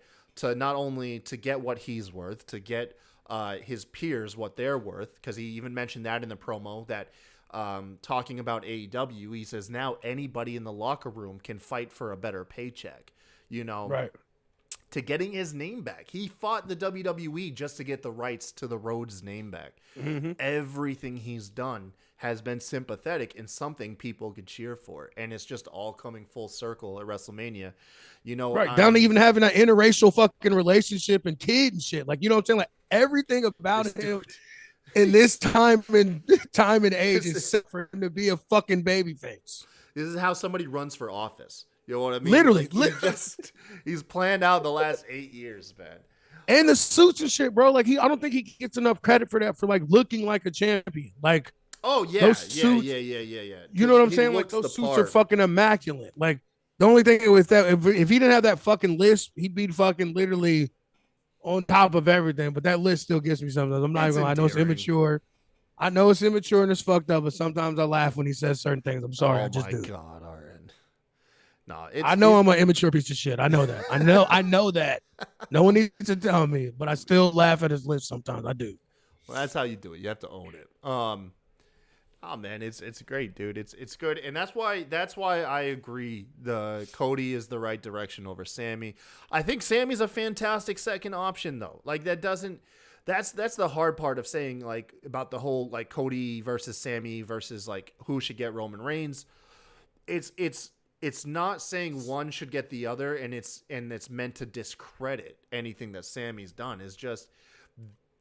not only to get what he's worth, to get his peers what they're worth, because he even mentioned that in the promo that talking about AEW, he says now anybody in the locker room can fight for a better paycheck. You know, right? to getting his name back. He fought the WWE just to get the rights to the Rhodes name back. Mm-hmm. Everything he's done has been sympathetic and something people could cheer for. And it's just all coming full circle at WrestleMania. You know, Right. Down to even having an interracial fucking relationship and kid and shit. Like, you know what I'm saying? Like, everything about him in this time and age is set for him to be a fucking babyface. This is how somebody runs for office. You know what I mean? Literally. Like, he's planned out the last 8 years, man. And the suits and shit, bro. Like, I don't think he gets enough credit for that, for like looking like a champion. Like, oh yeah, those suits, yeah. You know what I'm saying? Like, those suits are fucking immaculate. Like, the only thing with that, if he didn't have that fucking list, he'd be fucking literally on top of everything. But that list still gets me sometimes. I'm not even gonna, I know it's immature. I know it's immature and it's fucked up, but sometimes I laugh when he says certain things. I'm sorry, I just do. Oh my God, Aaron. No, I know I'm an immature piece of shit. I know that. I know that. No one needs to tell me, but I still laugh at his list sometimes. I do. Well, that's how you do it. You have to own it. Oh man, it's great, dude. It's good, and that's why I agree. The Cody is the right direction over Sammy. I think Sammy's a fantastic second option, though. Like, that doesn't. That's the hard part of saying, like, about the whole, like, Cody versus Sammy versus, like, who should get Roman Reigns. It's not saying one should get the other, and it's meant to discredit anything that Sammy's done. It's just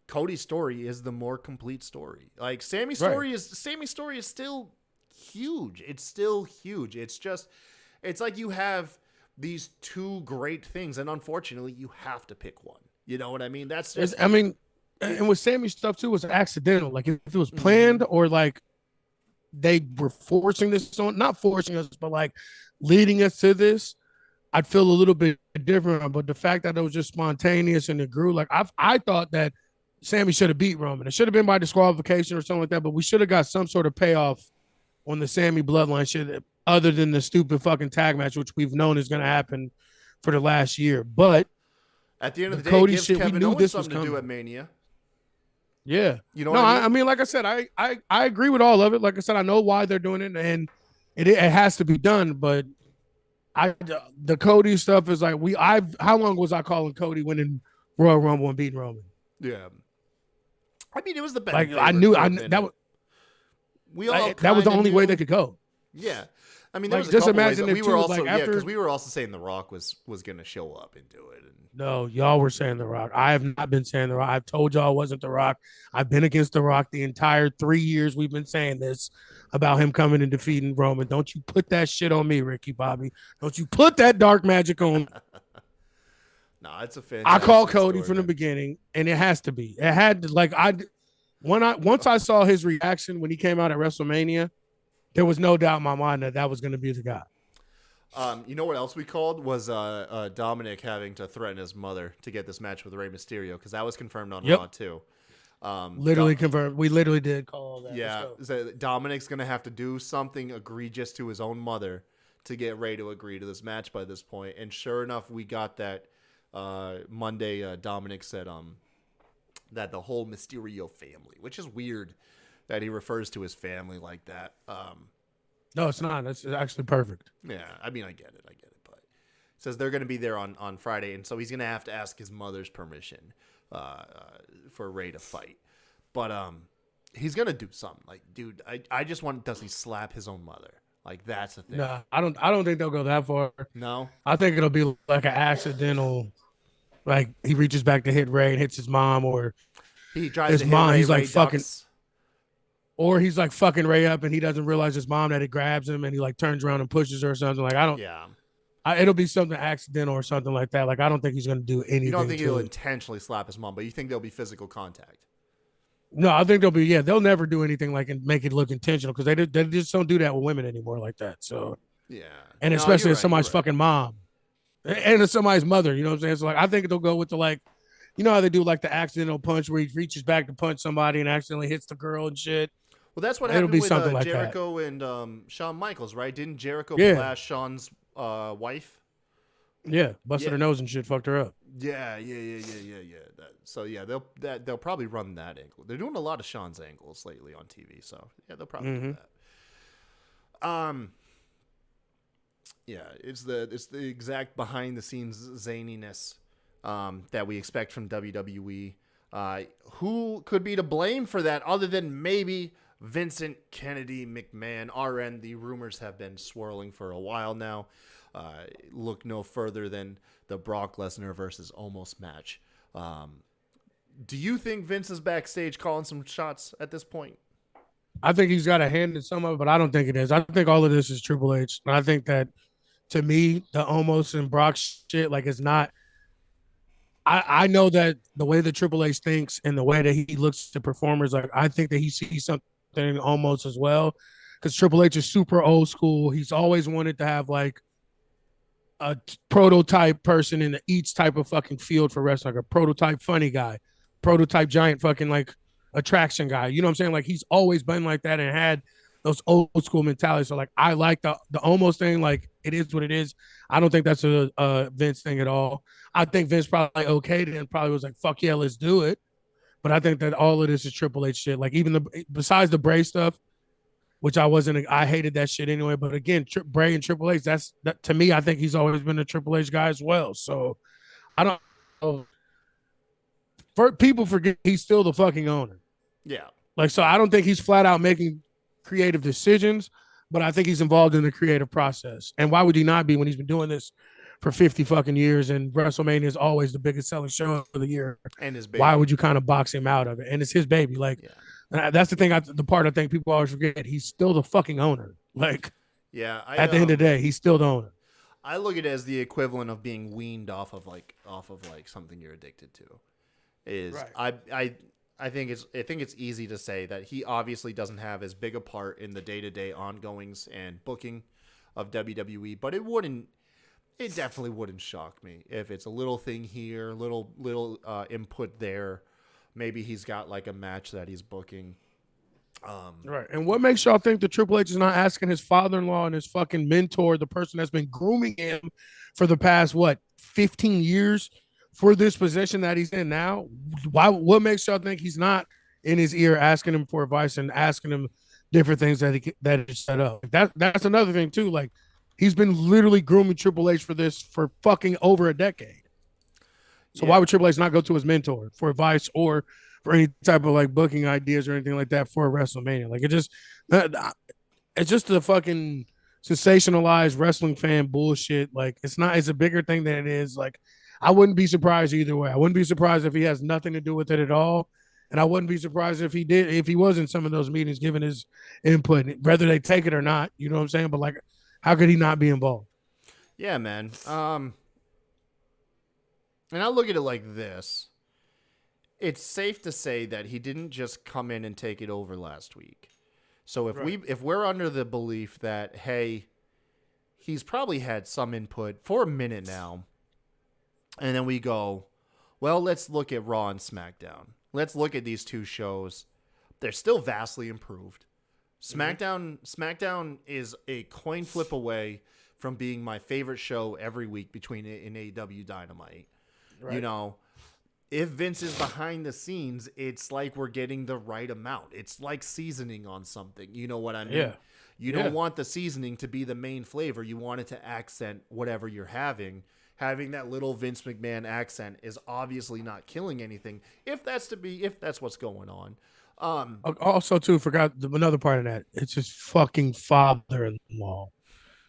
Cody's story is the more complete story. Like, Sammy's story is still huge. It's still huge. It's like you have these two great things, and unfortunately, you have to pick one. You know what I mean? That's just. I mean, and with Sammy's stuff too, it was accidental. Like, if it was planned or like they were forcing this on, not forcing us, but like leading us to this, I'd feel a little bit different. But the fact that it was just spontaneous and it grew, like, I thought that Sammy should have beat Roman. It should have been by disqualification or something like that, but we should have got some sort of payoff on the Sammy Bloodline shit other than the stupid fucking tag match, which we've known is going to happen for the last year. But at the end of the day, Cody it gives shit, Kevin we knew Owens this was something to do coming. at Mania. Yeah. You know no, what I mean? I mean, like I said, I agree with all of it. Like I said, I know why they're doing it, and it has to be done. But the Cody stuff is like, how long was I calling Cody winning Royal Rumble and beating Roman? Yeah. I mean, it was the best. Like, I knew that was the only way they could go. Yeah. I mean, like, was just imagine if we were also, like, after, because we were also saying The Rock was going to show up and do it. And no, y'all were saying The Rock. I have not been saying The Rock. I've told y'all it wasn't The Rock. I've been against The Rock the entire 3 years we've been saying this about him coming and defeating Roman. Don't you put that shit on me, Ricky Bobby. Don't you put that dark magic on. No, it's a fantastic I call Cody story, from man. the beginning, and it has to be. It had to, like, once I saw his reaction when he came out at WrestleMania, there was no doubt in my mind that was going to be the guy. You know what else we called was Dominic having to threaten his mother to get this match with Rey Mysterio, because that was confirmed on Raw too. Literally confirmed. We literally did call that. Yeah, so Dominic's gonna have to do something egregious to his own mother to get Rey to agree to this match by this point. And sure enough, we got that Monday. Dominic said that the whole Mysterio family, which is weird that he refers to his family like that. No, it's not. That's actually perfect. Yeah, I mean, I get it, but it says they're going to be there on Friday, and so he's going to have to ask his mother's permission for Rey to fight. But he's going to do something. Like, dude, I just want, does he slap his own mother? Like, that's the thing. No, I don't think they'll go that far. No? I think it'll be like an accidental, like, he reaches back to hit Rey and hits his mom, or he tries his mom, he's like Rey fucking ducks. Or he's like fucking Rey up and he doesn't realize his mom, that it grabs him and he like turns around and pushes her or something. Like, it'll be something accidental or something like that. Like, I don't think he's going to do anything. You don't think he'll intentionally slap his mom, but you think there'll be physical contact? No, I think they'll never do anything like and make it look intentional, because they just don't do that with women anymore like that. So, yeah. And No, especially you're if somebody's right. fucking mom and if somebody's mother, you know what I'm saying? So, like, I think they'll go with the, like, you know how they do like the accidental punch where he reaches back to punch somebody and accidentally hits the girl and shit. Well, that's what It'll happened be with something like Jericho and Shawn Michaels, right? Didn't Jericho blast Shawn's wife? Yeah, busted her nose and shit, fucked her up. Yeah. So they'll probably run that angle. They're doing a lot of Shawn's angles lately on TV, so yeah, they'll probably do that. Yeah, it's the exact behind the scenes zaniness that we expect from WWE. Who could be to blame for that other than maybe Vincent Kennedy McMahon? RN, the rumors have been swirling for a while now. Look no further than the Brock Lesnar versus Omos match. Do you think Vince is backstage calling some shots at this point? I think he's got a hand in some of it, but I don't think it is. I think all of this is Triple H. And I think that, to me, the Omos and Brock shit, like, it's not. I know that the way that Triple H thinks and the way that he looks at performers, like, I think that he sees something Omos as well. Because Triple H is super old school. He's always wanted to have, like, a prototype person in each type of fucking field for wrestling, like a prototype funny guy, prototype giant fucking, like, attraction guy. You know what I'm saying? Like, he's always been like that and had those old school mentalities. So, like, I like the Omos thing. Like, it is what it is. I don't think that's a Vince thing at all. I think Vince probably okayed it and probably was like, fuck yeah, let's do it. But I think that all of this is Triple H shit. Like, even besides the Bray stuff, which I hated that shit anyway. But again, Bray and Triple H, that to me, I think he's always been a Triple H guy as well. So I don't know. People forget he's still the fucking owner. Yeah. Like, so I don't think he's flat out making creative decisions, but I think he's involved in the creative process. And why would he not be when he's been doing this for 50 fucking years and WrestleMania is always the biggest selling show of the year? And his baby. Why would you kind of box him out of it? And it's his baby. Like, that's the thing. The part I think people always forget. He's still the fucking owner. Like, at the end of the day, he's still the owner. I look at it as the equivalent of being weaned off of something you're addicted to. Right. I think it's easy to say that he obviously doesn't have as big a part in the day-to-day ongoings and booking of WWE, but it definitely wouldn't shock me if it's a little thing here, little input there. Maybe he's got like a match that he's booking. Right. And what makes y'all think that Triple H is not asking his father-in-law and his fucking mentor, the person that's been grooming him for the past 15 years, for this position that he's in now? What makes y'all think he's not in his ear asking him for advice and asking him different things that is set up? That's another thing too. Like, he's been literally grooming Triple H for this for fucking over a decade. So why would Triple H not go to his mentor for advice or for any type of like booking ideas or anything like that for a WrestleMania? Like, it's just the fucking sensationalized wrestling fan bullshit. Like, it's a bigger thing than it is. Like, I wouldn't be surprised either way. I wouldn't be surprised if he has nothing to do with it at all. And I wouldn't be surprised if he was in some of those meetings giving his input, whether they take it or not. You know what I'm saying? But, like, how could he not be involved? Yeah, man. And I look at it like this. It's safe to say that he didn't just come in and take it over last week. So if we're under the belief that, hey, he's probably had some input for a minute now, and then we go, well, let's look at Raw and SmackDown. Let's look at these two shows. They're still vastly improved. SmackDown is a coin flip away from being my favorite show every week between it and AEW Dynamite. Right. You know, if Vince is behind the scenes, it's like we're getting the right amount. It's like seasoning on something. You know what I mean? Yeah. You don't want the seasoning to be the main flavor. You want it to accent whatever you're having. Having that little Vince McMahon accent is obviously not killing anything. If that's what's going on. Also, too, forgot another part of that. It's his fucking father-in-law.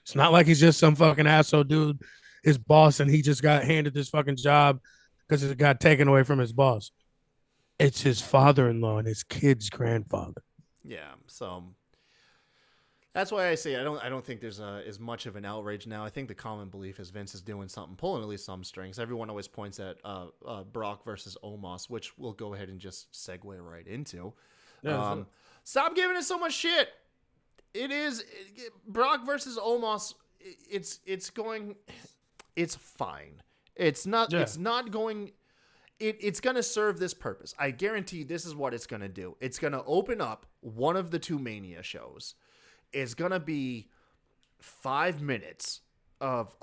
It's not like he's just some fucking asshole dude, his boss, and he just got handed this fucking job because it got taken away from his boss. It's his father-in-law and his kid's grandfather. Yeah, so that's why I say I don't think there's as much of an outrage now. I think the common belief is Vince is doing something, pulling at least some strings. Everyone always points at Brock versus Omos, which we'll go ahead and just segue right into. Stop giving it so much shit. Brock versus Omos. It's fine. It's not going. It's going to serve this purpose. I guarantee this is what it's going to do. It's going to open up one of the two Mania shows. It's going to be 5 minutes of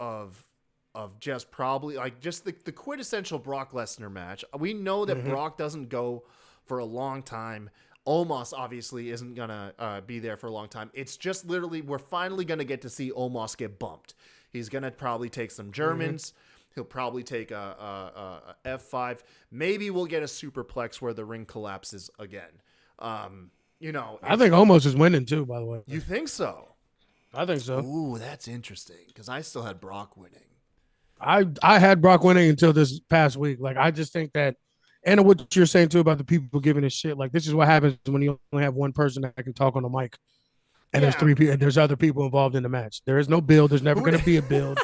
just probably like just the quintessential Brock Lesnar match. We know that Brock doesn't go for a long time. Omos obviously isn't going to be there for a long time. It's just literally we're finally going to get to see Omos get bumped. He's going to probably take some Germans. He'll probably take a F5. Maybe we'll get a superplex where the ring collapses again. I think Omos is winning too, by the way. You think so? I think so. Ooh, that's interesting because I still had Brock winning. I had Brock winning until this past week. Like, I just think that, and what you're saying too about the people giving a shit. Like, this is what happens when you only have one person that can talk on the mic, and there's three people, and there's other people involved in the match. There is no build. There's never going to be a build.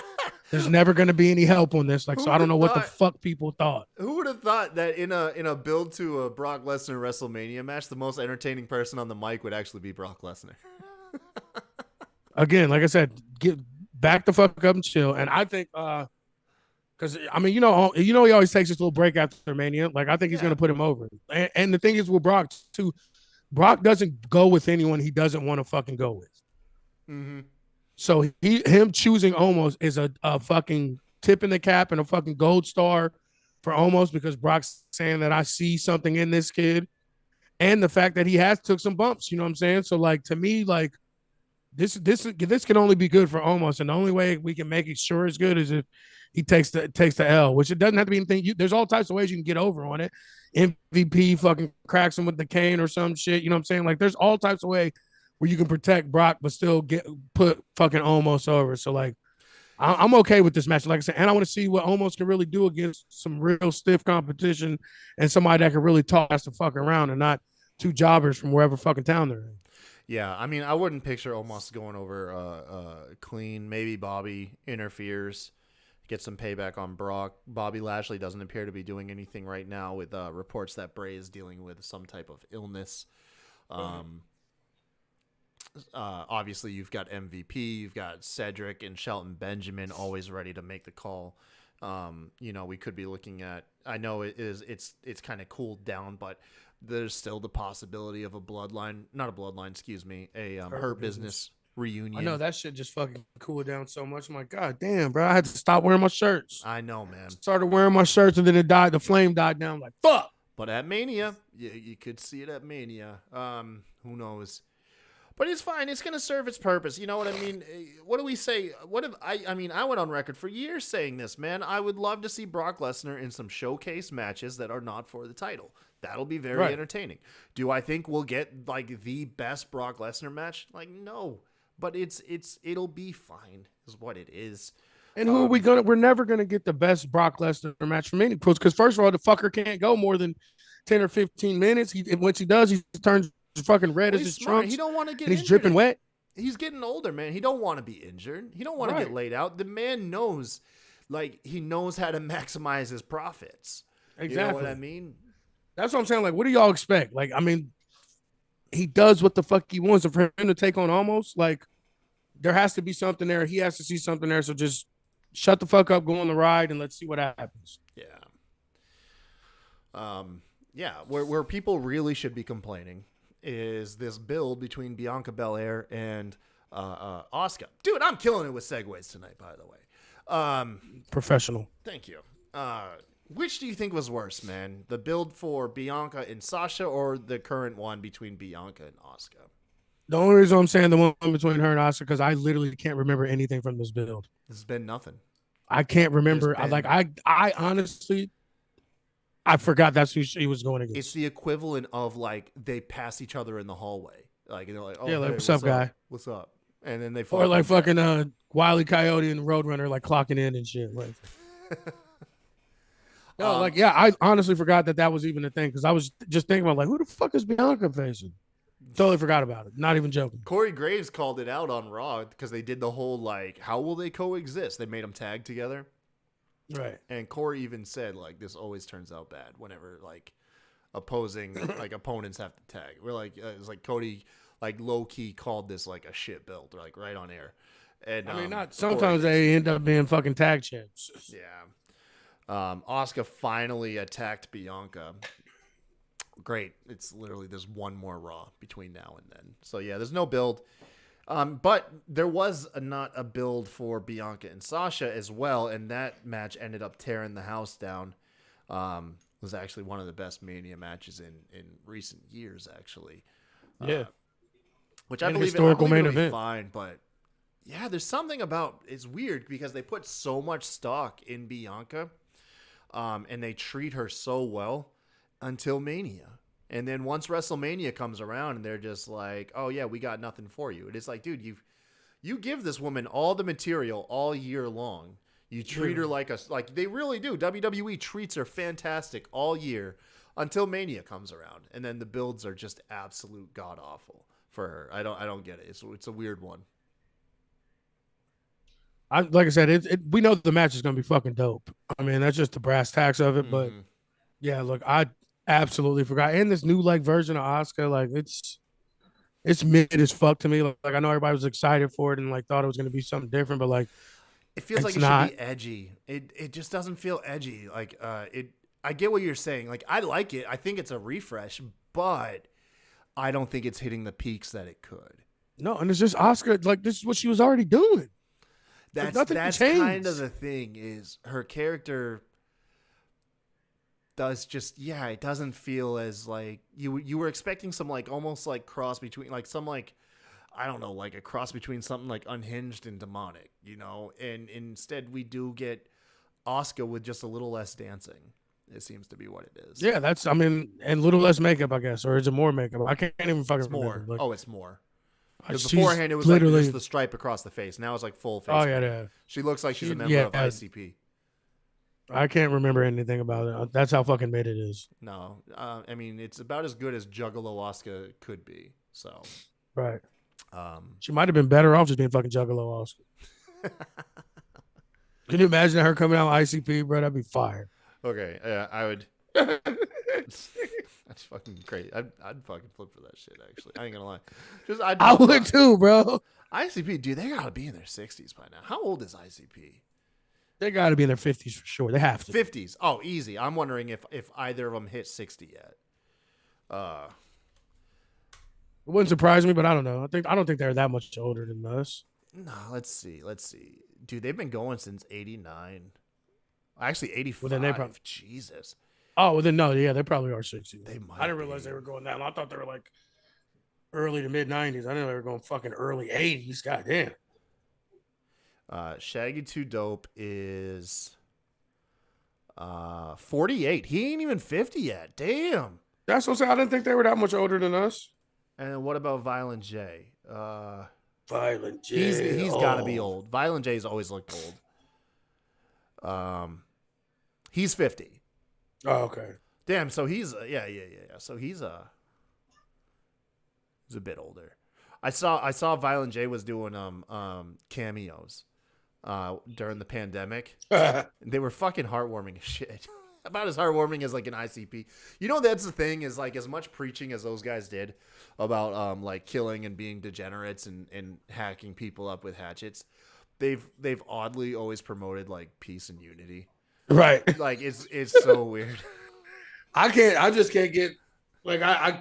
There's never going to be any help on this. Like, so I don't know what the fuck people thought. Who would have thought that in a build to a Brock Lesnar WrestleMania match, the most entertaining person on the mic would actually be Brock Lesnar? Again, like I said, get back the fuck up and chill. And I think, because I mean, he always takes this little break after Mania. Like, I think he's going to put him over. And the thing is with Brock too, Brock doesn't go with anyone he doesn't want to fucking go with. Mm-hmm. So him choosing Omos is a fucking tip in the cap and a fucking gold star for Omos, because Brock's saying that I see something in this kid, and the fact that he has took some bumps. You know what I'm saying? So, like, to me, like, this can only be good for Omos, and the only way we can make it sure it's good is if he takes the L, which it doesn't have to be anything. There's all types of ways you can get over on it. MVP fucking cracks him with the cane or some shit. You know what I'm saying? Like, there's all types of way where you can protect Brock but still put fucking Omos over. So, like, I'm okay with this match, like I said, and I want to see what Omos can really do against some real stiff competition and somebody that can really toss the fuck around and not two jobbers from wherever fucking town they're in. Yeah, I mean, I wouldn't picture Omos going over clean. Maybe Bobby interferes, get some payback on Brock. Bobby Lashley doesn't appear to be doing anything right now, with reports that Bray is dealing with some type of illness. Obviously, you've got MVP, you've got Cedric and Shelton Benjamin always ready to make the call. We could be looking at. I know it's kind of cooled down, but there's still the possibility of a Hurt Business reunion. I know that shit just fucking cooled down so much. I'm like, God damn, bro, I had to stop wearing my shirts. I know, man. Started wearing my shirts and then it died. The flame died down. I'm like, fuck. But at Mania, you could see it at Mania. Who knows? But it's fine. It's going to serve its purpose. You know what I mean? What do we say? I went on record for years saying this, man. I would love to see Brock Lesnar in some showcase matches that are not for the title. That'll be very entertaining. Do I think we'll get like the best Brock Lesnar match? Like, no. But it'll be fine, is what it is. And who are we gonna? We're never gonna get the best Brock Lesnar match from any pros, because first of all, the fucker can't go more than 10 or 15 minutes. Once he does, he turns fucking red as his trunks. He don't want to get. And he's dripping wet. He's getting older, man. He don't want to be injured. He don't want to get laid out. The man knows, like, he knows how to maximize his profits. Exactly. You know what I mean? That's what I'm saying. Like, what do y'all expect? Like, I mean, he does what the fuck he wants. And for him to take on Omos, like, there has to be something there. He has to see something there. So just shut the fuck up, go on the ride, and let's see what happens. Yeah. Where people really should be complaining is this build between Bianca Belair and Asuka. Dude, I'm killing it with segues tonight, by the way. Professional. Thank you. Which do you think was worse, man? The build for Bianca and Sasha, or the current one between Bianca and Asuka? The only reason I'm saying the one between her and Asuka, because I literally can't remember anything from this build. This has been nothing. I can't remember. I honestly, I forgot that's who she was going against. It's the equivalent of, like, they pass each other in the hallway. Like, they're like, oh, yeah, like, hey, what's up, guy? What's up? And then they or like fucking Wile E. Coyote and Roadrunner, like, clocking in and shit. Like, no, like, yeah, I honestly forgot that was even a thing, because I was just thinking about, like, who the fuck is Bianca facing? Totally forgot about it. Not even joking. Corey Graves called it out on Raw because they did the whole, like, how will they coexist? They made them tag together. Right. And Corey even said, like, this always turns out bad whenever, like, opposing, like, opponents have to tag. We're like, it's like Cody, like, low-key called this, like, a shit build, like, right on air. And I mean, not sometimes they end up being fucking tag champs. Yeah. Asuka finally attacked Bianca. Great. It's literally there's one more Raw between now and then. So, yeah, there's no build. But there was not a build for Bianca and Sasha as well, and that match ended up tearing the house down. It was actually one of the best Mania matches in recent years, actually. Yeah. Which I believe it'll be fine, but Yeah, there's something about it's weird because they put so much stock in Bianca, and they treat her so well until Mania. And then once WrestleMania comes around and they're just like, "Oh yeah, we got nothing for you." It is like, dude, you give this woman all the material all year long. You treat her like they really do. WWE treats her fantastic all year until Mania comes around, and then the builds are just absolute god awful for her. I don't get it. It's a weird one. Like I said, we know the match is gonna be fucking dope. I mean, that's just the brass tacks of it. But yeah, look, I absolutely forgot. And this new like version of Asuka, like it's mid as fuck to me. Like I know everybody was excited for it and like thought it was gonna be something different, but like it feels like it not. should be edgy. It just doesn't feel edgy. Like I get what you're saying. Like I like it. I think it's a refresh, but I don't think it's hitting the peaks that it could. No, and it's just Asuka. Like this is what she was already doing. That's kind of the thing is her character does just it doesn't feel as like you were expecting some like almost like cross between like some like I don't know like a cross between something like Unhinged and Demonic, you know, and instead we do get Asuka with just a little less dancing. It seems to be what it is. Yeah, that's and a little less makeup, I guess, or is it more makeup? I can't even fucking remember. More. Like, it's more. Because beforehand, it was like just the stripe across the face. Now it's like full face. Oh, yeah. She looks like she's a member of ICP. I can't remember anything about it. That's how fucking mid it is. No. I mean, it's about as good as Juggalo Asuka could be. So. Right. She might have been better off just being fucking Juggalo Asuka. Can you imagine her coming out ICP, bro? That'd be fire. Okay. Yeah, I would. That's fucking great. I'd fucking flip for that shit. Actually, I ain't gonna lie. I would too, bro. ICP, dude, they gotta be in their 60s by now. How old is ICP? They gotta be in their 50s for sure. They have to. 50s. Oh, easy. I'm wondering if either of them hit 60 yet. It wouldn't surprise me, but I don't know. I don't think they're that much older than us. No, let's see. Dude, they've been going since 89. Actually, 85. Well, then they probably, Jesus. Oh, well, then no, yeah, they probably are 60. They might. I didn't realize they were going that long. I thought they were like early to mid 90s. I didn't know they were going fucking early 80s. Goddamn. Shaggy 2 Dope is 48. He ain't even 50 yet. Damn. That's what I'm saying. I didn't think they were that much older than us. And what about Violent J? Violent J. He's got to be old. Violent J's always looked old. He's 50. Oh, okay. Damn, so he's So he's a bit older. I saw Violent J was doing cameos during the pandemic. They were fucking heartwarming as shit. About as heartwarming as like an ICP. You know, that's the thing is like as much preaching as those guys did about like killing and being degenerates and hacking people up with hatchets. They've oddly always promoted like peace and unity. Right. Like it's so weird. I just can't get like I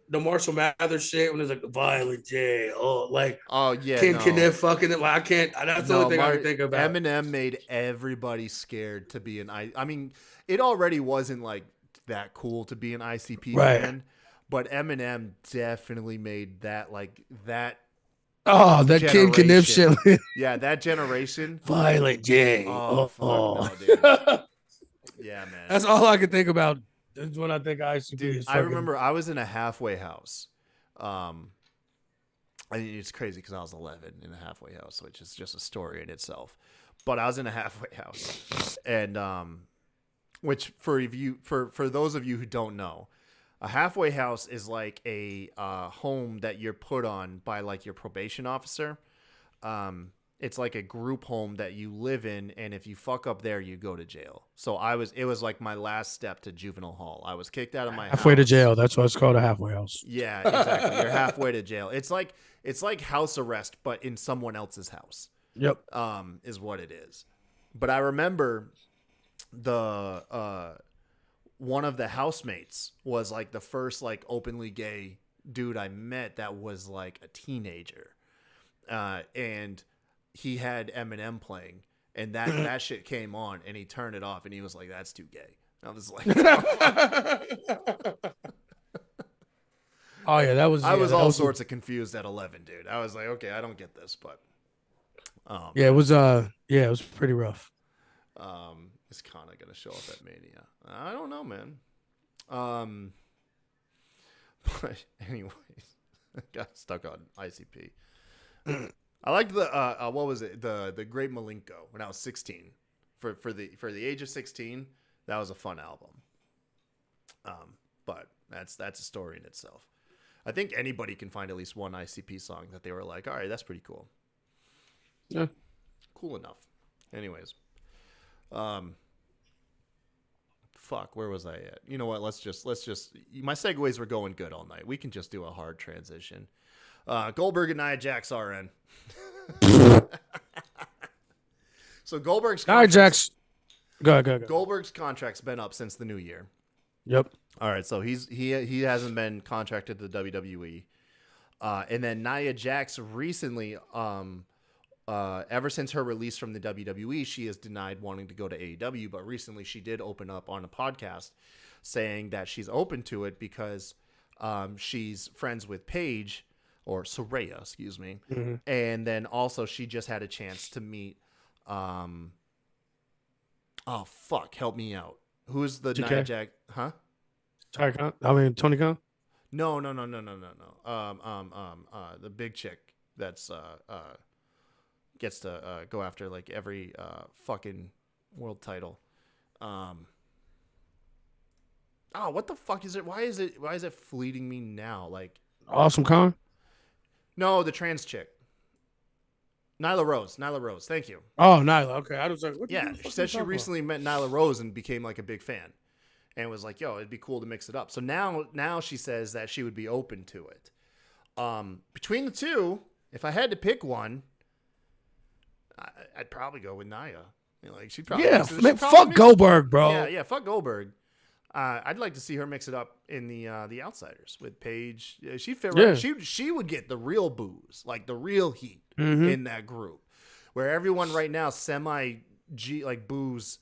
the Marshall Mathers shit when it's like the Violent J. Can they fucking like I can't. That's the only thing I can think about. Eminem made everybody scared to be I mean, it already wasn't like that cool to be an ICP fan, but Eminem definitely made that like that. Oh, that King Kniff shit. Yeah, that generation. Violent J. Oh, fuck no, dude. Yeah, man. That's all I can think about when I think ICP. Dude, I remember I was in a halfway house. I mean, it's crazy because I was 11 in a halfway house, which is just a story in itself. But I was in a halfway house, and which for those of you who don't know, a halfway house is like a home that you're put on by like your probation officer. It's like a group home that you live in, and if you fuck up there, you go to jail. So it was like my last step to juvenile hall. I was kicked out of my halfway house. To jail. That's why it's called a halfway house. Yeah, exactly. You're halfway to jail. It's like house arrest, but in someone else's house. Yep. Is what it is. But I remember the one of the housemates was like the first like openly gay dude I met that was like a teenager, and he had Eminem playing, and that shit came on, and he turned it off, and he was like, "That's too gay." I was like, "Oh yeah, that was." I was all sorts of confused at 11, dude. I was like, "Okay, I don't get this," but Yeah, it was it was pretty rough. Is Kana gonna show up at Mania? I don't know, man. But anyways, got stuck on ICP. I liked the what was it? The Great Malenko when I was 16. For the age of 16, that was a fun album. But that's a story in itself. I think anybody can find at least one ICP song that they were like, all right, that's pretty cool. Yeah. Cool enough. Anyways. Fuck, where was I at? You know what? Let's just my segues were going good all night. We can just do a hard transition. Goldberg and Nia Jax RN. So Goldberg's Nia Jax. Go. Goldberg's contract's been up since the new year. Yep. All right, so he hasn't been contracted to the WWE. And then Nia Jax recently, ever since her release from the WWE, she has denied wanting to go to AEW. But recently, she did open up on a podcast saying that she's open to it because she's friends with Paige, or Saraya, excuse me. Mm-hmm. And then also she just had a chance to meet. Oh fuck! Help me out. Who's the TK? Nia Jax? Huh? Tony Khan? No. The big chick that's gets to go after like every fucking world title. Oh, what the fuck is it? Why is it fleeting me now? Like Awesome Khan? No, the trans chick. Nyla Rose. Thank you. Oh, Nyla. Okay. I was like, what Yeah, she said she recently met Nyla Rose and became like a big fan. And was like, yo, it'd be cool to mix it up. So now she says that she would be open to it. Between the two, if I had to pick one, I'd probably go with Nia. You know, like she'd probably fuck Goldberg, bro. Yeah, fuck Goldberg. I'd like to see her mix it up in the Outsiders with Paige. She fit right. She would get the real booze, like the real heat in that group, where everyone right now booze.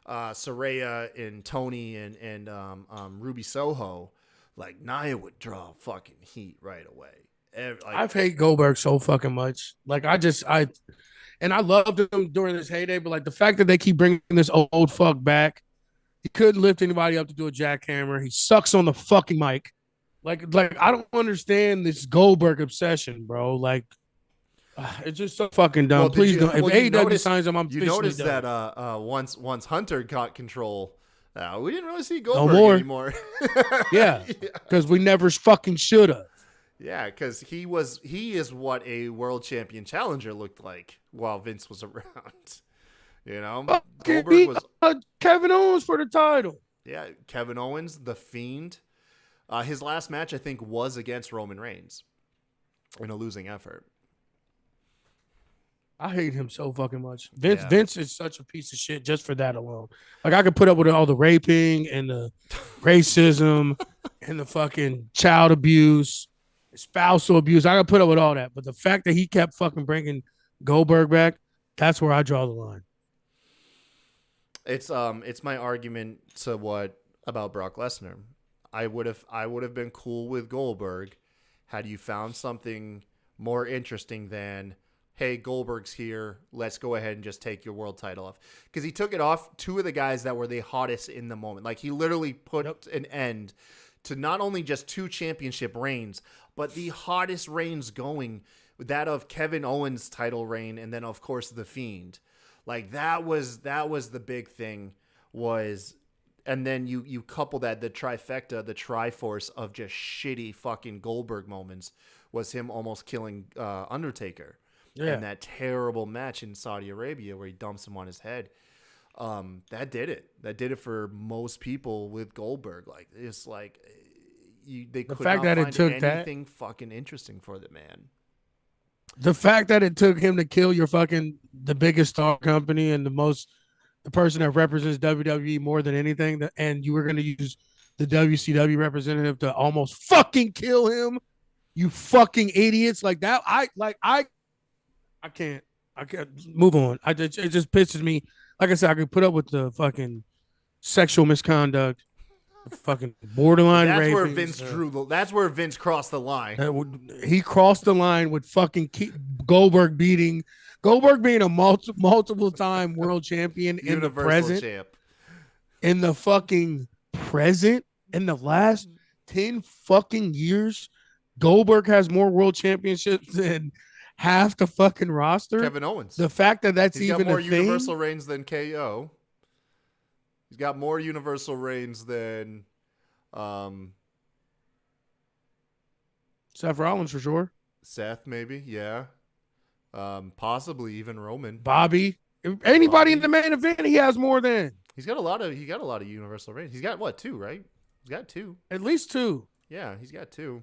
Saraya and Tony and Ruby Soho, like Nia would draw fucking heat right away. I've hated Goldberg so fucking much. Like I loved him during his heyday, but like the fact that they keep bringing this old fuck back, he couldn't lift anybody up to do a jackhammer. He sucks on the fucking mic. Like I don't understand this Goldberg obsession, bro. Like. It's just so fucking dumb. Please don't. If AEW signs him, I'm officially done. You noticed that once Hunter got control, we didn't really see Goldberg anymore. Yeah, because we never fucking should have. Yeah, because he is what a world champion challenger looked like while Vince was around. You know, Goldberg was Kevin Owens for the title. Yeah, Kevin Owens, the Fiend. His last match, I think, was against Roman Reigns in a losing effort. I hate him so fucking much. Vince is such a piece of shit just for that alone. Like I could put up with all the raping and the racism and the fucking child abuse, spousal abuse. I could put up with all that. But the fact that he kept fucking bringing Goldberg back, that's where I draw the line. It's my argument to about Brock Lesnar. I would have been cool with Goldberg had you found something more interesting than, hey, Goldberg's here, let's go ahead and just take your world title off. Because he took it off two of the guys that were the hottest in the moment. Like, he literally put an end to not only just 2 championship reigns, but the hottest reigns going, that of Kevin Owens' title reign, and then, of course, The Fiend. Like, that was the big thing was... And then you couple that, the trifecta, the triforce of just shitty fucking Goldberg moments was him almost killing Undertaker. Yeah. And that terrible match in Saudi Arabia where he dumps him on his head. That did it. That did it for most people with Goldberg. Like, it's like they could not find anything fucking interesting for the man. The fact that it took him to kill the biggest star company and the person that represents WWE more than anything, and you were going to use the WCW representative to almost fucking kill him, you fucking idiots. Like that, I can't move on. It just pisses me. Like I said, I could put up with the fucking sexual misconduct, the fucking borderline rape. That's where Vince crossed the line. He crossed the line with fucking Goldberg beating Goldberg being a multiple time world champion in the Universal present, champ. in the fucking present, in the last 10 fucking years, Goldberg has more world championships than half the fucking roster. Kevin Owens. The fact that that's He's even got more a universal thing. reigns than KO. He's got more universal reigns than Seth Rollins for sure. Seth, maybe, yeah. Possibly even Roman. Bobby. Anybody in the main event, he has more than. He got a lot of universal reigns. He's got what, 2, right? He's got 2. At least 2. Yeah, he's got 2.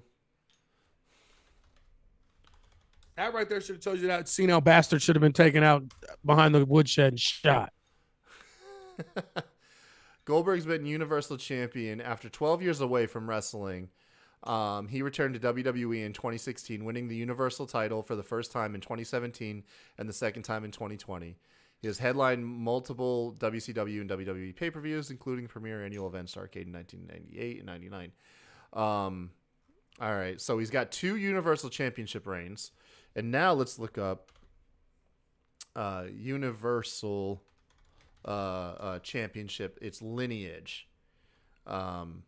That right there should have told you that senile bastard should have been taken out behind the woodshed and shot. Goldberg's been Universal Champion after 12 years away from wrestling. He returned to WWE in 2016, winning the Universal title for the first time in 2017 and the second time in 2020. He has headlined multiple WCW and WWE pay-per-views, including premier annual event Starrcade in 1998 and 99. All right, so he's got 2 Universal Championship reigns. And now let's look up Universal Championship, its lineage. So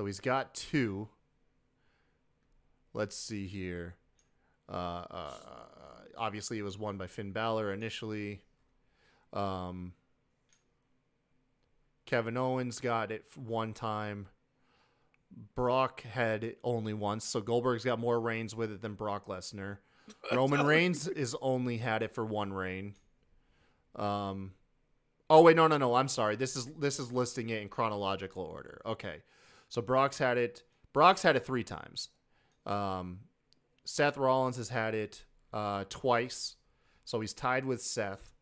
he's got 2. Let's see here. Obviously, it was won by Finn Balor initially. Kevin Owens got it one time. Brock had it only once, so Goldberg's got more reigns with it than Brock Lesnar. Roman Reigns is only had it for 1 reign. Oh wait, no. I'm sorry. This is listing it in chronological order. Okay, so Brock's had it 3 times. Seth Rollins has had it twice, so he's tied with Seth.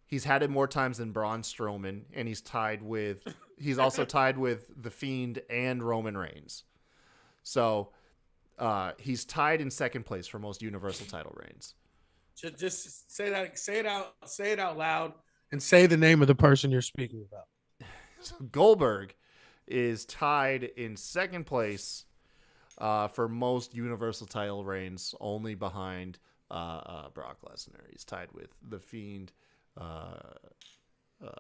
He's had it more times than Braun Strowman, and he's also tied with The Fiend and Roman Reigns. So he's tied in second place for most Universal title reigns. Just say it out loud, and say the name of the person you're speaking about. So Goldberg is tied in second place for most Universal title reigns, only behind Brock Lesnar. He's tied with The Fiend,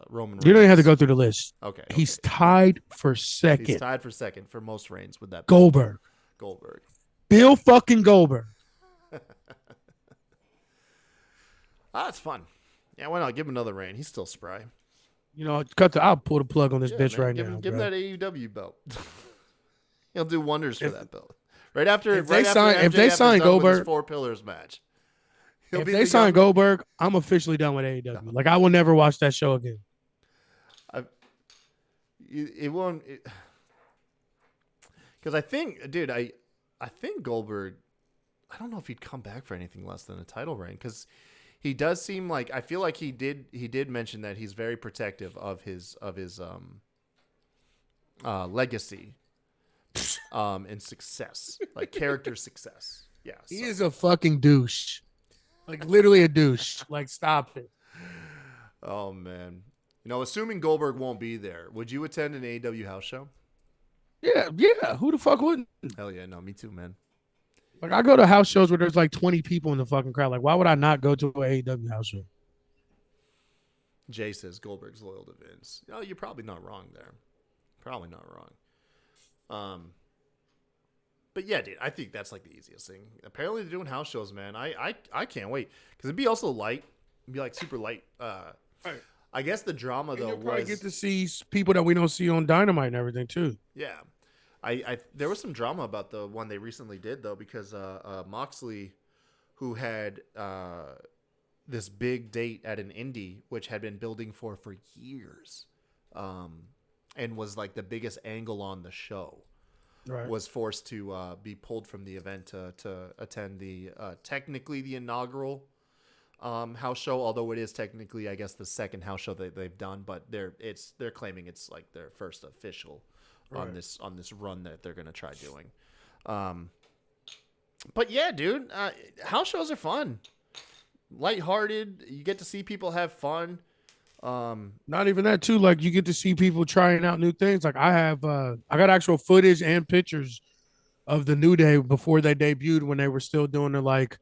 Roman Reigns. You don't even have to go through the list. Okay. He's tied for second. He's tied for second for most reigns with that. Goldberg. Bill fucking Goldberg. That's fun. Yeah, why not give him another reign? He's still spry. You know, I'll pull the plug on this bitch man, right give now. Him, give him bro. that AEW belt. He'll do wonders for that belt. Right after if they sign Goldberg, Goldberg, his 4 pillars match. If they sign Goldberg, I'm officially done with AEW. No. Like I will never watch that show again. It won't. Because I think, dude, I think Goldberg. I don't know if he'd come back for anything less than a title reign, because he does seem like, I feel like he did mention that he's very protective of his legacy and success, like character success. Yeah, he is a fucking douche, like literally a douche. Like stop it. Oh man, assuming Goldberg won't be there, would you attend an AEW house show? Yeah. Who the fuck wouldn't? Hell yeah, no, me too, man. Like I go to house shows where there's like 20 people in the fucking crowd. Like why would I not go to an AEW house show? Jay says Goldberg's loyal to Vince. Oh, you're probably not wrong there. Probably not wrong. But yeah, dude, I think that's like the easiest thing. Apparently they're doing house shows, man. I can't wait, because it'd be also light. It'd be like super light. Right. I guess the drama though you'll probably was get to see people that we don't see on Dynamite and everything too. Yeah. There was some drama about the one they recently did though, because Moxley, who had this big date at an indie, which had been building for years, and was like the biggest angle on the show, right, was forced to be pulled from the event to attend the technically the inaugural house show, although it is technically, I guess, the second house show that they've done, but they're claiming it's like their first official on this run that they're gonna try doing. But yeah, dude, house shows are fun, lighthearted. You get to see people have fun. Not even that too. Like you get to see people trying out new things. Like I got actual footage and pictures of the New Day before they debuted when they were still doing the like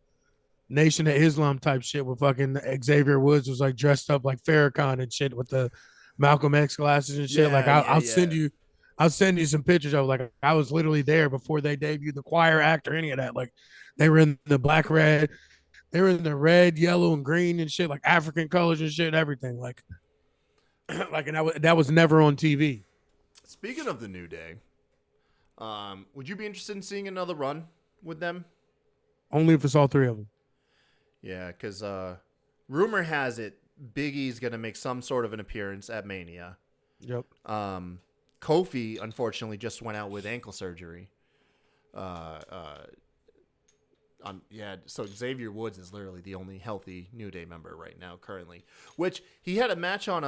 Nation of Islam type shit with fucking Xavier Woods was like dressed up like Farrakhan and shit with the Malcolm X glasses and shit. Like I'll send you some pictures of like I was literally there before they debuted the choir act or any of that. Like they were in the black red, they were in the red, yellow, and green and shit, like African colors and shit, and everything. Like like and that was never on TV. Speaking of the New Day, would you be interested in seeing another run with them? Only if it's all three of them. Yeah, because rumor has it Big E's going to make some sort of an appearance at Mania. Yep. Kofi, unfortunately, just went out with ankle surgery. So Xavier Woods is literally the only healthy New Day member right now currently. Which, he had a match on,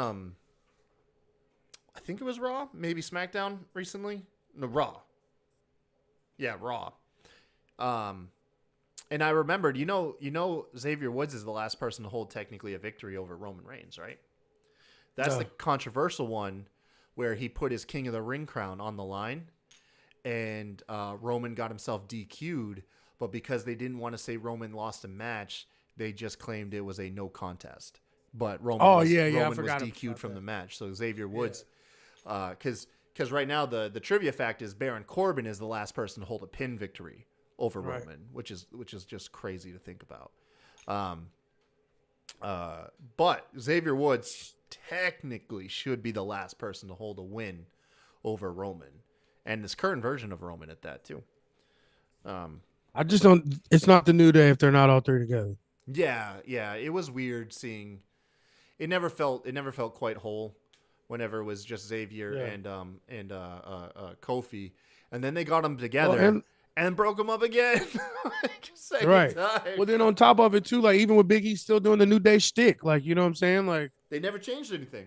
I think it was Raw, maybe SmackDown recently. No, Raw. Yeah, Raw. And I remembered, you know, Xavier Woods is the last person to hold technically a victory over Roman Reigns, right? That's the controversial one where he put his King of the Ring crown on the line, and Roman got himself DQ'd. But because they didn't want to say Roman lost a match, they just claimed it was a no contest. But Roman was DQ'd from the match. So Xavier Woods, because right now the trivia fact is Baron Corbin is the last person to hold a pin victory over Roman, which is just crazy to think about. But Xavier Woods technically should be the last person to hold a win over Roman, and this current version of Roman at that too. I just don't. It's not the New Day if they're not all three together. Yeah. It was weird seeing. It never felt quite whole whenever it was just Xavier and Kofi, and then they got them together. And broke him up again. Second time. Well, then on top of it, too, like, even with Big E still doing the New Day shtick, like, you know what I'm saying? Like, they never changed anything.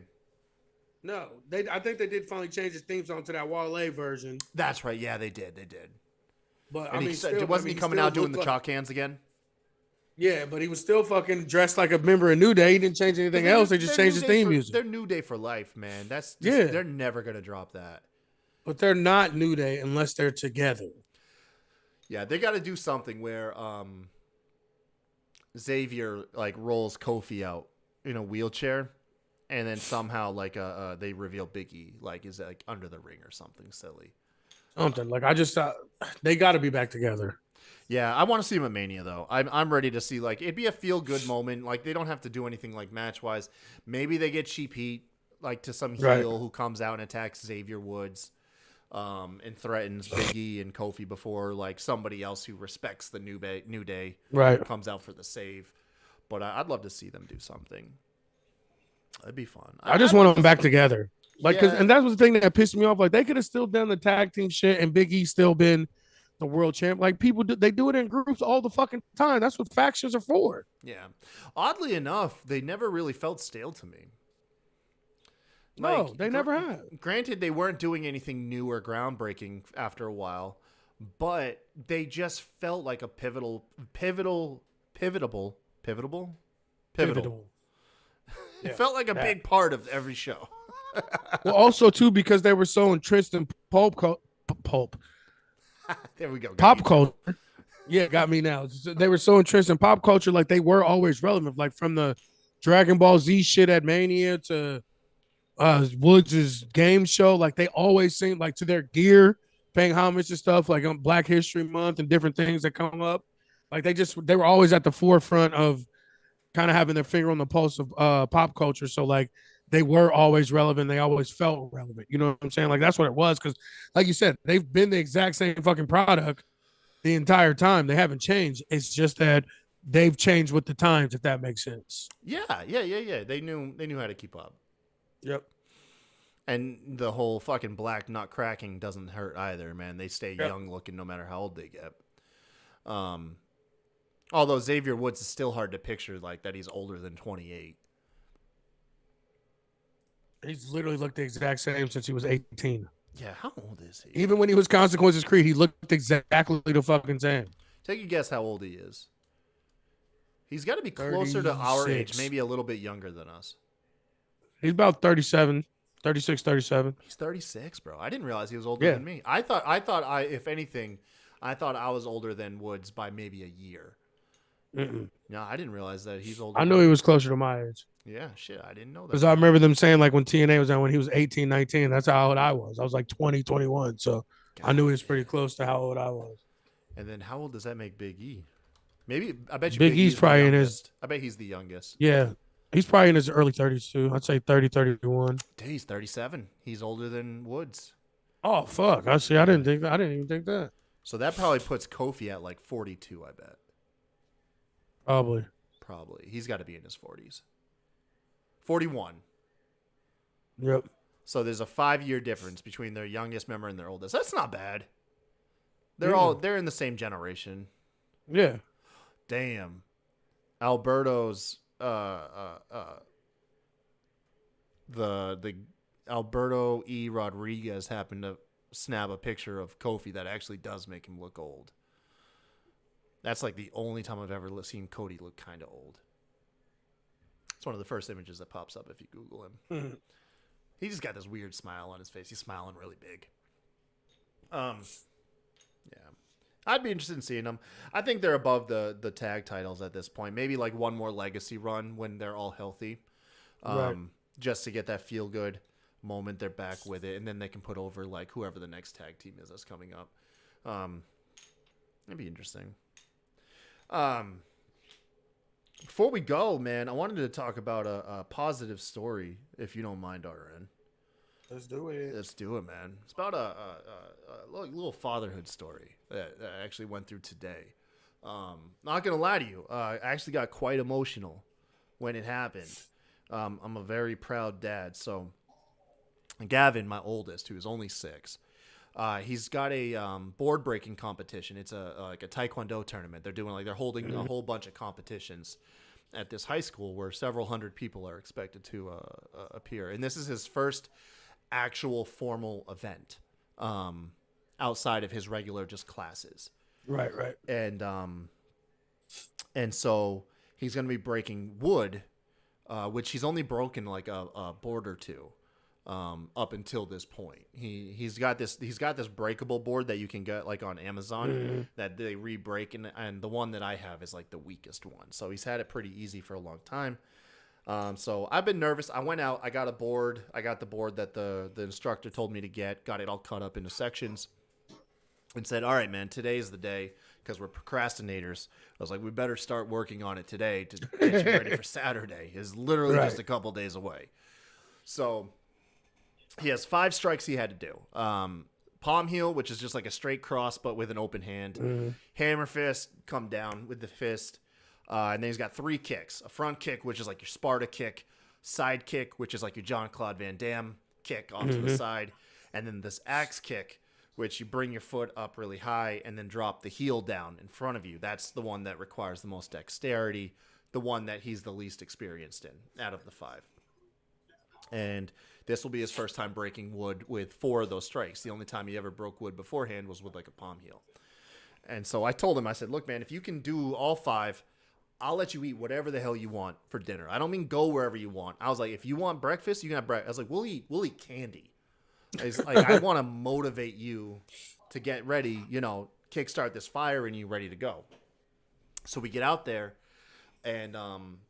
No. I think they did finally change his theme song to that Wale version. That's right. Yeah, they did. But, and wasn't he coming out doing the chalk hands again? Yeah, but he was still fucking dressed like a member of New Day. He didn't change anything else. They just changed his theme music. They're New Day for life, man. They're never going to drop that. But they're not New Day unless they're together. Yeah, they got to do something where Xavier like rolls Kofi out in a wheelchair, and then somehow like they reveal Big E like is like under the ring or something silly. Something like I just thought they got to be back together. Yeah, I want to see him at Mania though. I'm ready to see like it'd be a feel good moment. Like they don't have to do anything like match wise. Maybe they get cheap heat like to some heel who comes out and attacks Xavier Woods. And threatens Big E and Kofi before like somebody else who respects the New Day comes out for the save. But I'd love to see them do something. That'd be fun. I just want them back together. Like, and that was the thing that pissed me off. Like, they could have still done the tag team shit and Big E still been the world champ. Like, people they do it in groups all the fucking time. That's what factions are for. Yeah. Oddly enough, they never really felt stale to me. No, they never have. Granted, they weren't doing anything new or groundbreaking after a while, but they just felt like a pivotal. It felt like a big part of every show. Well, also too because they were so entrenched in pulp. There we go. Pop culture. Yeah, got me now. They were so entrenched in pop culture, like they were always relevant. Like from the Dragon Ball Z shit at Mania to Woods' game show, like they always seem like to their gear, paying homage to stuff like on Black History Month and different things that come up. Like they were always at the forefront of kind of having their finger on the pulse of pop culture. So like they were always relevant. They always felt relevant. You know what I'm saying? Like that's what it was. Because like you said, they've been the exact same fucking product the entire time. They haven't changed. It's just that they've changed with the times, if that makes sense. Yeah. They knew how to keep up. Yep. And the whole fucking black nut cracking doesn't hurt either, man. They stay young looking no matter how old they get. Although Xavier Woods is still hard to picture like that he's older than 28. He's literally looked the exact same since he was 18. Yeah, how old is he? Even when he was Consequences Creed, he looked exactly the fucking same. Take a guess how old he is. He's got to be closer to our age, maybe a little bit younger than us. He's about 37, 36, 37. He's 36, bro. I didn't realize he was older than me. I thought if anything, I thought I was older than Woods by maybe a year. Mm-mm. No, I didn't realize that he's older. I knew he was closer to my age. Yeah, shit, I didn't know that. Because I remember them saying, like, when TNA was on, when he was 18, 19, that's how old I was. I was like 20, 21. So I knew he was pretty close to how old I was. And then how old does that make Big E? Maybe, I bet you Big Big E's E's probably the in his, youngest. I bet he's the youngest. yeah. He's probably in his early 30s, too. I'd say 30, 31. Dude, he's 37. He's older than Woods. Oh, fuck. I see. I didn't even think that. So that probably puts Kofi at like 42, I bet. Probably. He's got to be in his 40s. 41. Yep. So there's a 5-year difference between their youngest member and their oldest. That's not bad. They're in the same generation. Yeah. Damn. Alberto's the Alberto E. Rodriguez happened to snap a picture of Kofi that actually does make him look old. That's like the only time I've ever seen Cody look kind of old. It's one of the first images that pops up if you Google him. He just got this weird smile on his face. He's smiling really big. Yeah. I'd be interested in seeing them. I think they're above the tag titles at this point. Maybe like one more legacy run when they're all healthy. Right. Just to get that feel good moment they're back with it, and then they can put over like whoever the next tag team is that's coming up. It'd be interesting. Before we go, man, I wanted to talk about a positive story, if you don't mind, RN. Let's do it. Let's do it, man. It's about a little fatherhood story that I actually went through today. Not gonna lie to you, I actually got quite emotional when it happened. I'm a very proud dad. So Gavin, my oldest, who is only 6, he's got a board breaking competition. It's like a taekwondo tournament. They're holding a whole bunch of competitions at this high school where several hundred people are expected to appear. And this is his first actual formal event outside of his regular just classes. Right. And so he's going to be breaking wood, which he's only broken like a board or two. Up until this point, he's got this breakable board that you can get like on Amazon that they re-break, and the one that I have is like the weakest one. So he's had it pretty easy for a long time. So I've been nervous. I went out, I got a board. I got the board that the instructor told me to get. Got it all cut up into sections, and said, "All right, man, today's the day." Because we're procrastinators. I was like, we better start working on it today to get you ready for Saturday. It's literally just a couple days away. So he has 5 strikes he had to do. Palm heel, which is just like a straight cross, but with an open hand. Hammer fist, come down with the fist. And then he's got 3 kicks. A front kick, which is like your Sparta kick. Side kick, which is like your Jean-Claude Van Damme kick off to the side. And then this axe kick, which you bring your foot up really high and then drop the heel down in front of you. That's the one that requires the most dexterity, the one that he's the least experienced in out of the 5. And this will be his first time breaking wood with 4 of those strikes. The only time he ever broke wood beforehand was with like a palm heel. And so I told him, I said, look, man, if you can do all 5, I'll let you eat whatever the hell you want for dinner. I don't mean go wherever you want. I was like, if you want breakfast, you can have breakfast. I was like, we'll eat candy. I want to motivate you to get ready, kickstart this fire in you ready to go. So we get out there, and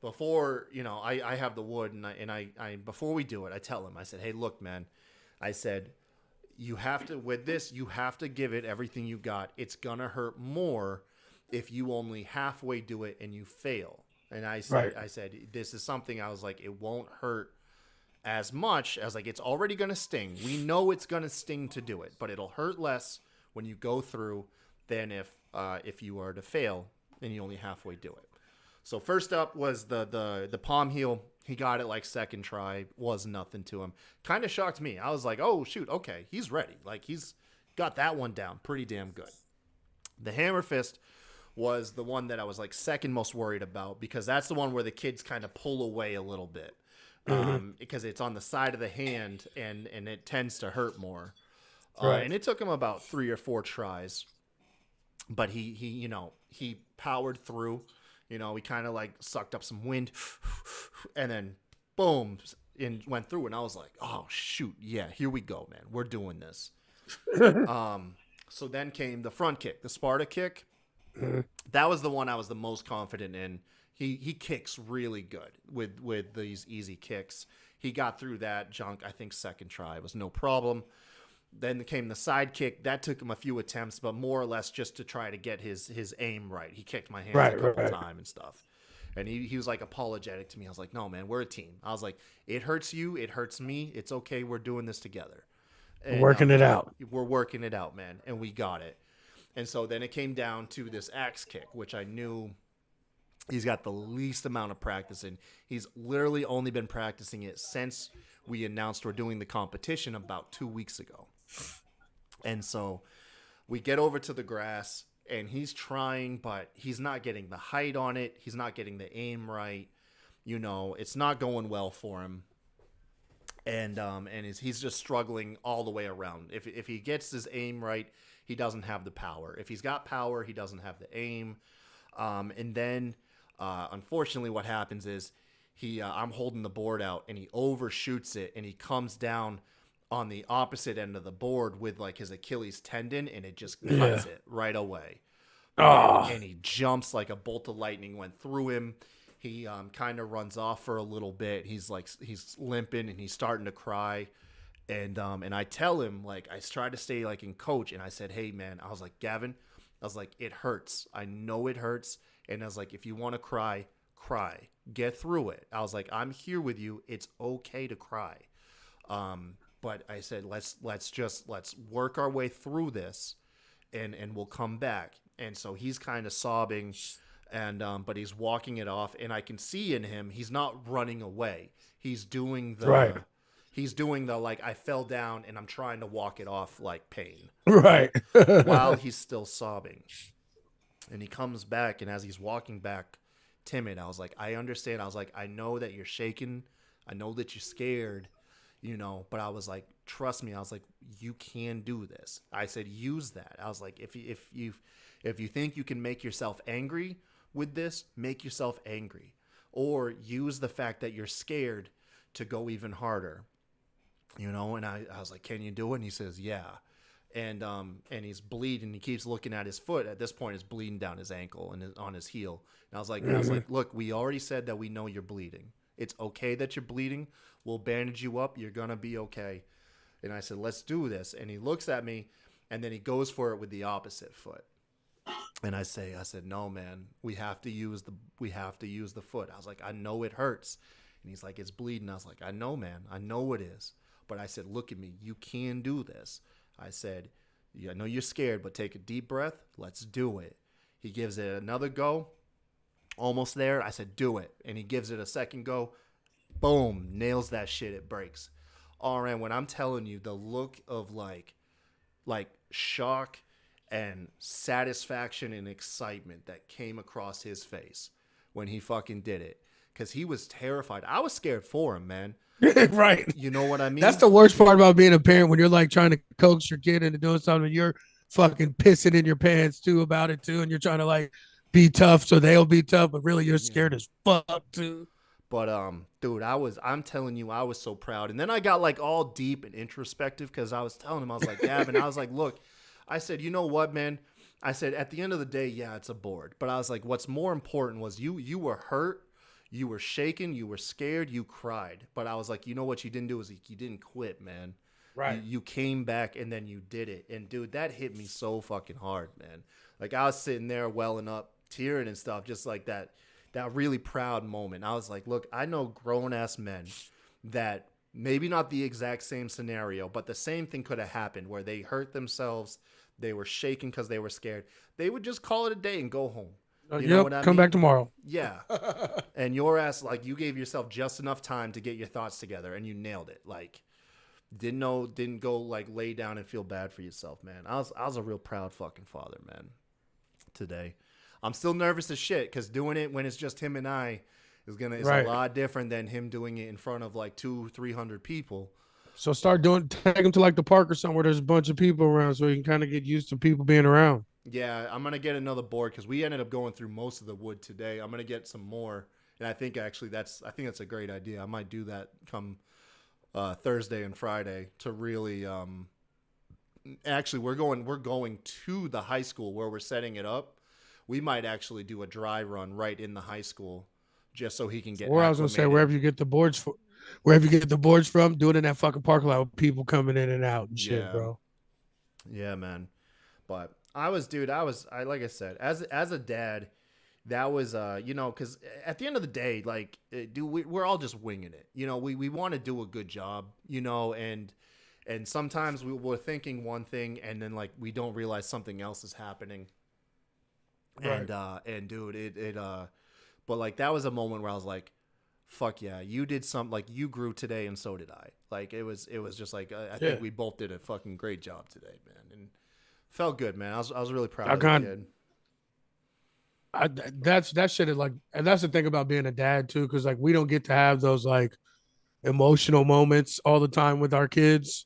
before, I have the wood, and I before we do it, I tell him, I said, hey, look, man, I said, you have to give it everything you got. It's going to hurt more if you only halfway do it and you fail. And I said, this is something I was like, it won't hurt as much as like it's already going to sting. We know it's going to sting to do it, but it'll hurt less when you go through than if you are to fail and you only halfway do it. So first up was the palm heel. He got it like second try, was nothing to him. Kind of shocked me. I was like, oh shoot, okay, he's ready. Like he's got that one down pretty damn good. The hammer fist was the one that I was like second most worried about, because that's the one where the kids kind of pull away a little bit. Because it's on the side of the hand and it tends to hurt more. Right. And it took him about 3 or 4 tries, but he powered through. He kind of like sucked up some wind and then boom, and went through. And I was like, oh shoot, yeah, here we go, man. We're doing this. So then came the front kick, the Sparta kick. Mhm. That was the one I was the most confident in. He kicks really good with these easy kicks. He got through that junk, I think, second try. It was no problem. Then came the side kick. That took him a few attempts, but more or less just to try to get his aim right. He kicked my hands a couple times and stuff. And he was like apologetic to me. I was like, no, man, we're a team. I was like, it hurts you. It hurts me. It's okay. We're doing this together. And, Working it out. We're working it out, man. And we got it. And so then it came down to this axe kick, which I knew he's got the least amount of practice in. He's literally only been practicing it since we announced we're doing the competition about 2 weeks ago. And so we get over to the grass, and he's trying, but he's not getting the height on it. He's not getting the aim right. You know, it's not going well for him. And he's just struggling all the way around. If he gets his aim right, he doesn't have the power. If he's got power, he doesn't have the aim. And then, unfortunately, what happens is I'm holding the board out, and he overshoots it, and he comes down on the opposite end of the board with like his Achilles tendon, and it just cuts it right away. And he jumps like a bolt of lightning went through him. He kind of runs off for a little bit. He's limping, and he's starting to cry. And I tell him, like, I try to stay like in coach, and I said, hey man, I was like, Gavin, I was like, it hurts. I know it hurts. And I was like, if you want to cry, cry. Get through it. I was like, I'm here with you. It's okay to cry. But I said, let's work our way through this, and we'll come back. And so he's kind of sobbing, and but he's walking it off, and I can see in him he's not running away. He's doing the He's doing the like I fell down and I'm trying to walk it off like pain. Right. While he's still sobbing. And he comes back, and as he's walking back, timid, I was like, I understand. I was like, I know that you're shaking. I know that you're scared. You know, but I was like, trust me. I was like, you can do this. I said, use that. I was like, if you think you can make yourself angry with this, make yourself angry, or use the fact that you're scared to go even harder. You know, and I was like, can you do it? And he says, yeah. And he's bleeding. He keeps looking at his foot. At this point, it's bleeding down his ankle and on his heel. And I was like, look, we already said that we know you're bleeding. It's okay that you're bleeding. We'll bandage you up. You're going to be okay. And I said, let's do this. And he looks at me, and then he goes for it with the opposite foot. And I said, no, man, we have to use the foot. I was like, I know it hurts. And he's like, it's bleeding. I was like, I know, man. I know it is. But I said, look at me. You can do this. I said, I know you're scared, but take a deep breath. Let's do it. He gives it another go. Almost there. I said, do it. And he gives it a second go. Boom. Nails that shit. It breaks. RN, when I'm telling you, the look of like shock and satisfaction and excitement that came across his face when he fucking did it. Because he was terrified. I was scared for him, man. Right. You know what I mean? That's the worst part about being a parent, when you're like trying to coax your kid into doing something. You're fucking pissing in your pants too about it too. And you're trying to like be tough so they'll be tough, but really you're scared as fuck too. But dude, I'm telling you, I was so proud. And then I got like all deep and introspective because I was telling him, I was like, Gavin, I was like, look, I said, you know what, man? I said, at the end of the day, yeah, it's a board. But I was like, what's more important was you were hurt. You were shaken, you were scared, you cried. But I was like, you know what you didn't do is you didn't quit, man. Right. You came back, and then you did it. And, dude, that hit me so fucking hard, man. Like, I was sitting there welling up, tearing and stuff, just like that really proud moment. I was like, look, I know grown-ass men that maybe not the exact same scenario, but the same thing could have happened where they hurt themselves, they were shaking because they were scared. They would just call it a day and go home. You know what I mean? Come back tomorrow. Yeah. And your ass, like, you gave yourself just enough time to get your thoughts together, and you nailed it. Like, didn't go like lay down and feel bad for yourself, man. I was a real proud fucking father, man. Today, I'm still nervous as shit because doing it when it's just him and I is a lot different than him doing it in front of like 200-300 people. So take him to like the park or somewhere there's a bunch of people around, so you can kind of get used to people being around. Yeah, I'm gonna get another board because we ended up going through most of the wood today. I'm gonna get some more, and I think actually that's a great idea. I might do that come Thursday and Friday to really actually, we're going to the high school where we're setting it up. We might actually do a dry run right in the high school, just so he can get. Or I was gonna say wherever you get the boards from, do it in that fucking parking lot with people coming in and out and shit, bro. Yeah, man. But I like I said, as a dad, that was because at the end of the day, like, we're all just winging it. We want to do a good job, and sometimes we're thinking one thing and then like we don't realize something else is happening. Right. And dude, but like that was a moment where I was like, fuck yeah, you did something, like you grew today and so did I. Like it was just like I think we both did a fucking great job today, man, and felt good, man. I was really proud of the kid. That shit is like, and that's the thing about being a dad too, because like we don't get to have those like emotional moments all the time with our kids.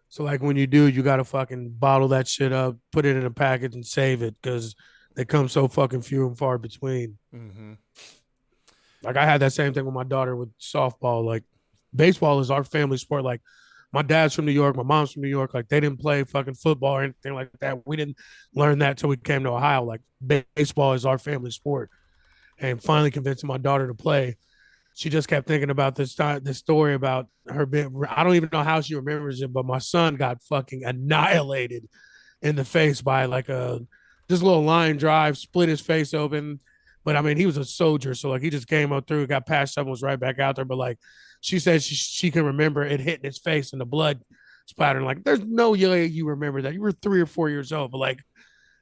So like when you do, you gotta fucking bottle that shit up, put it in a package, and save it because they come so fucking few and far between. Mm-hmm. Like I had that same thing with my daughter with softball. Like baseball is our family sport. Like my dad's from New York, my mom's from New York. Like they didn't play fucking football or anything like that. We didn't learn that till we came to Ohio. Like baseball is our family sport. And finally convincing my daughter to play, she just kept thinking about this story about her being. I don't even know how she remembers it, but my son got fucking annihilated in the face by like just a little line drive, split his face open. But I mean, he was a soldier, so like he just came up through, got past someone, was right back out there. But like she said, she can remember it hitting his face and the blood splattering. Like there's no way you remember that. You were 3 or 4 years old, but like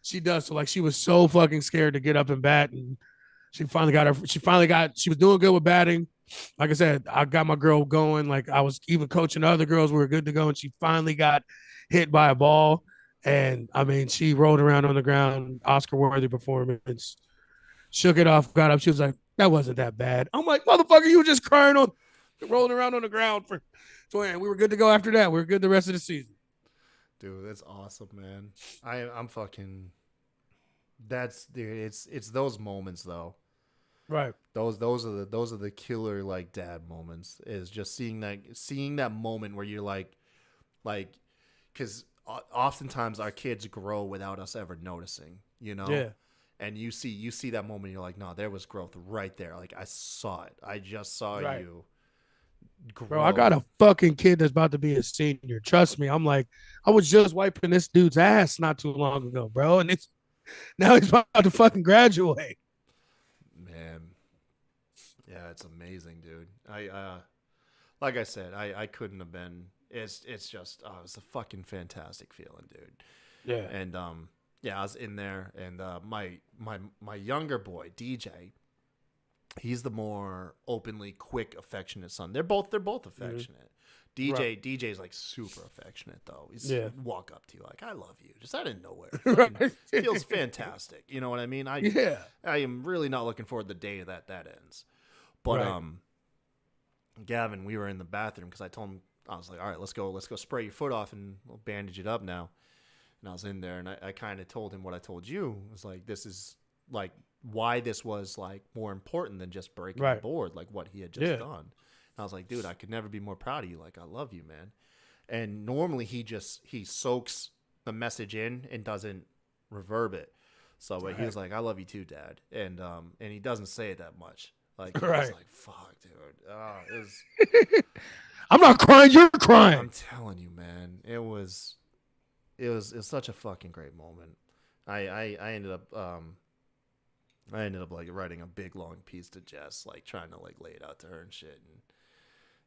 she does. So like she was so fucking scared to get up and bat, and she was doing good with batting. Like I said, I got my girl going. Like I was even coaching the other girls. We were good to go, and she finally got hit by a ball. And I mean, she rolled around on the ground, Oscar-worthy performance. Shook it off, got up. She was like, "That wasn't that bad." I'm like, "Motherfucker, you were just rolling around on the ground for." And we were good to go after that. We were good the rest of the season. Dude, that's awesome, man. I'm fucking. It's those moments though. Right. Those are the killer like dad moments. Is just seeing that moment where you're like, because oftentimes our kids grow without us ever noticing, Yeah. And you see that moment, you're like, no, there was growth right there. Like I saw it. I just saw you grow. Bro, I got a fucking kid that's about to be a senior. Trust me. I'm like, I was just wiping this dude's ass not too long ago, bro. And now he's about to fucking graduate. Man. Yeah, it's amazing, dude. Like I said, I couldn't have been. It's just it's a fucking fantastic feeling, dude. Yeah. And I was in there, and my younger boy, DJ, he's the more openly quick, affectionate son. They're both affectionate. Right. DJ's like super affectionate though. He's walk up to you like, "I love you," just out of nowhere. Right. Feels fantastic. You know what I mean? I am really not looking forward to the day that ends. But Gavin, we were in the bathroom because I told him, I was like, "All right, let's go spray your foot off and we'll bandage it up now." And I was in there and I kind of told him what I told you. It was like, this is like why this was like more important than just breaking the board, like what he had just done. And I was like, dude, I could never be more proud of you. Like, I love you, man. And normally he soaks the message in and doesn't reverb it. So but he was like, I love you too, Dad. And he doesn't say it that much. Like, I was like, fuck, dude. I'm not crying, you're crying. I'm telling you, man. It was such a fucking great moment. I ended up like writing a big long piece to Jess, like trying to like lay it out to her and shit. And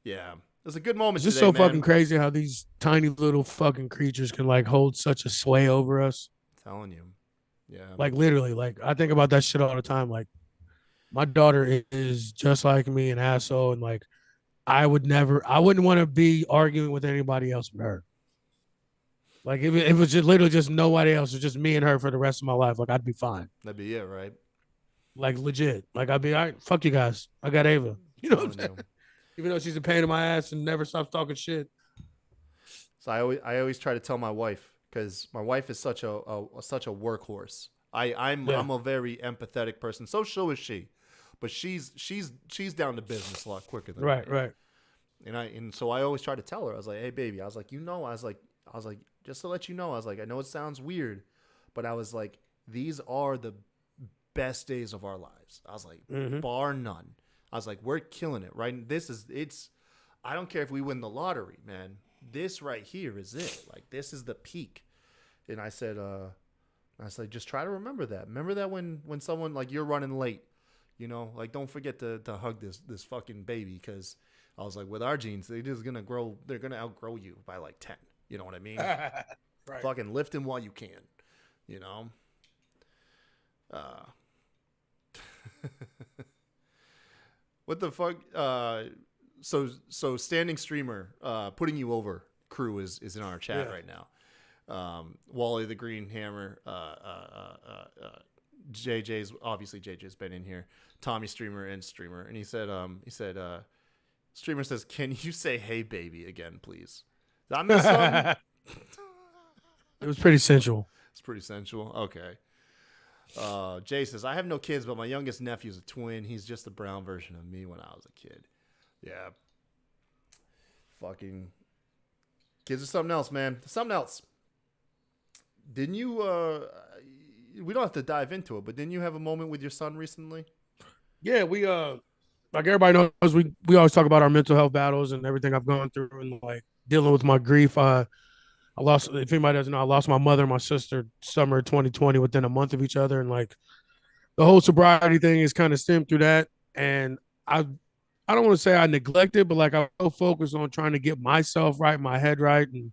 yeah, it was a good moment. It's just so fucking crazy how these tiny little fucking creatures can like hold such a sway over us. I'm telling you. Yeah. Like literally, like I think about that shit all the time. Like my daughter is just like me, an asshole, and like I wouldn't want to be arguing with anybody else but her. Like if it was just literally just nobody else, it's just me and her for the rest of my life, like I'd be fine. That'd be it, right? Like legit. Like I'd be all right, fuck you guys. I got Ava. You know what I'm saying? Even though she's a pain in my ass and never stops talking shit. So I always try to tell my wife, because my wife is such a workhorse. I'm a very empathetic person. So is she. But she's down to business a lot quicker than me. Right. And so I always try to tell her, I was like, hey baby, I was like, I was like, just to let you know. I was like, I know it sounds weird, but I was like, these are the best days of our lives. I was like, bar none. I was like, we're killing it, right? I don't care if we win the lottery, man. This right here is it. Like, this is the peak. And I said, just try to remember that. Remember that when someone, like, you're running late, you know, like, don't forget to hug this fucking baby. Cause I was like, with our genes, they're just gonna grow. They're gonna outgrow you by like 10. You know what I mean? Right. Fucking lift him while you can, you know? What the fuck? So standing streamer, putting you over crew is in our chat right now. Wally the Green Hammer, JJ's been in here. Tommy streamer, and he said streamer says, "Can you say 'Hey baby' again, please?" Did I miss something? It was pretty sensual. It's pretty sensual. Okay. Jay says, I have no kids, but my youngest nephew's a twin. He's just the brown version of me when I was a kid. Yeah. Fucking kids are something else, man. Something else. Didn't you, we don't have to dive into it, but didn't you have a moment with your son recently? Yeah, we, like everybody knows, we always talk about our mental health battles and everything I've gone through and like dealing with my grief. I lost, if anybody doesn't know, I lost my mother and my sister summer 2020 within a month of each other. And like the whole sobriety thing is kind of stemmed through that. And I don't want to say I neglected, but like I was focused on trying to get myself right, my head right, and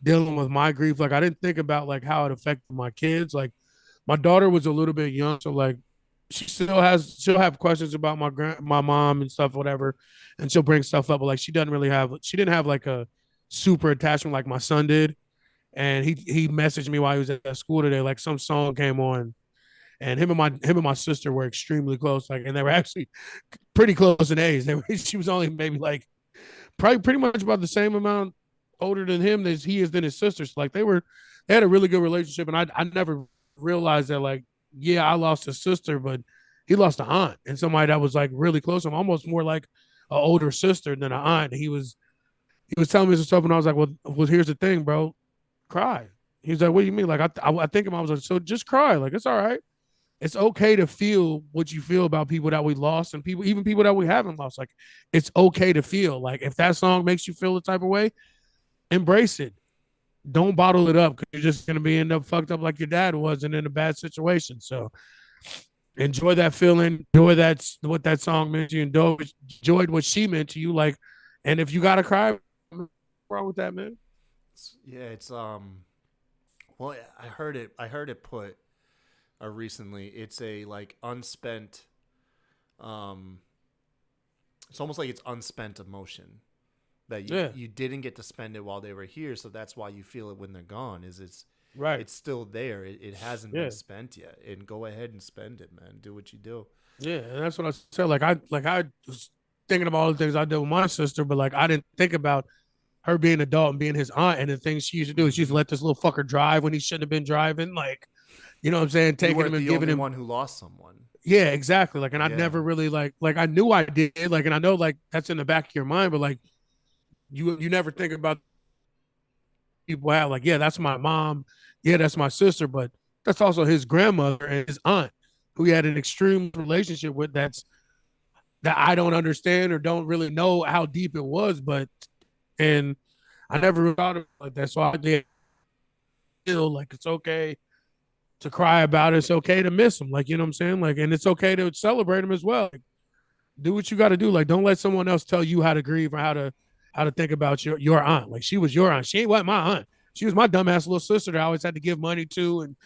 dealing with my grief. Like I didn't think about like how it affected my kids. Like my daughter was a little bit young, so like she'll have questions about my mom and stuff, whatever, and she'll bring stuff up. But like she didn't have like a super attachment like my son did. And he messaged me while he was at school today. Like some song came on, and him and my sister were extremely close. Like, and they were actually pretty close in age. She was only maybe like probably pretty much about the same amount older than him as he is than his sister. So like they had a really good relationship, and I never realized that like I lost a sister, but he lost an aunt and somebody that was like really close to him, almost more like an older sister than an aunt. He was telling me some stuff, and I was like, well, here's the thing, bro. Cry. He's like, what do you mean? Like, I think him, I was like, so just cry. Like, it's all right. It's okay to feel what you feel about people that we lost and even people that we haven't lost. Like, it's okay to feel. Like, if that song makes you feel the type of way, embrace it. Don't bottle it up because you're just going to end up fucked up like your dad was and in a bad situation. So enjoy that feeling. Enjoy what that song meant to you. Enjoyed what she meant to you. Like, and if you got to cry, what's wrong with that, man? It's well, I heard it put recently. It's a like unspent it's almost like it's unspent emotion that you didn't get to spend it while they were here, so that's why you feel it when they're gone. It's right. It's still there. It hasn't been spent yet. And go ahead and spend it, man. Do what you do. Yeah, and that's what I said. Like I was thinking about all the things I did with my sister, but like I didn't think about her being an adult and being his aunt, and the things she used to do is she used to let this little fucker drive when he shouldn't have been driving. Like, you know what I'm saying? Taking him and giving him one who lost someone. Yeah, exactly. Like, and I never really like I knew I did. Like, and I know like that's in the back of your mind, but like you never think about people have like, yeah, that's my mom, yeah, that's my sister, but that's also his grandmother and his aunt who he had an extreme relationship with. That I don't understand or don't really know how deep it was, and I never thought of it like that. So I did feel like it's okay to cry about it. It's okay to miss him. Like, you know what I'm saying? Like, and it's okay to celebrate him as well. Like, do what you got to do. Like, don't let someone else tell you how to grieve or how to think about your aunt. Like, she was your aunt. She wasn't my aunt. She was my dumbass little sister that I always had to give money to and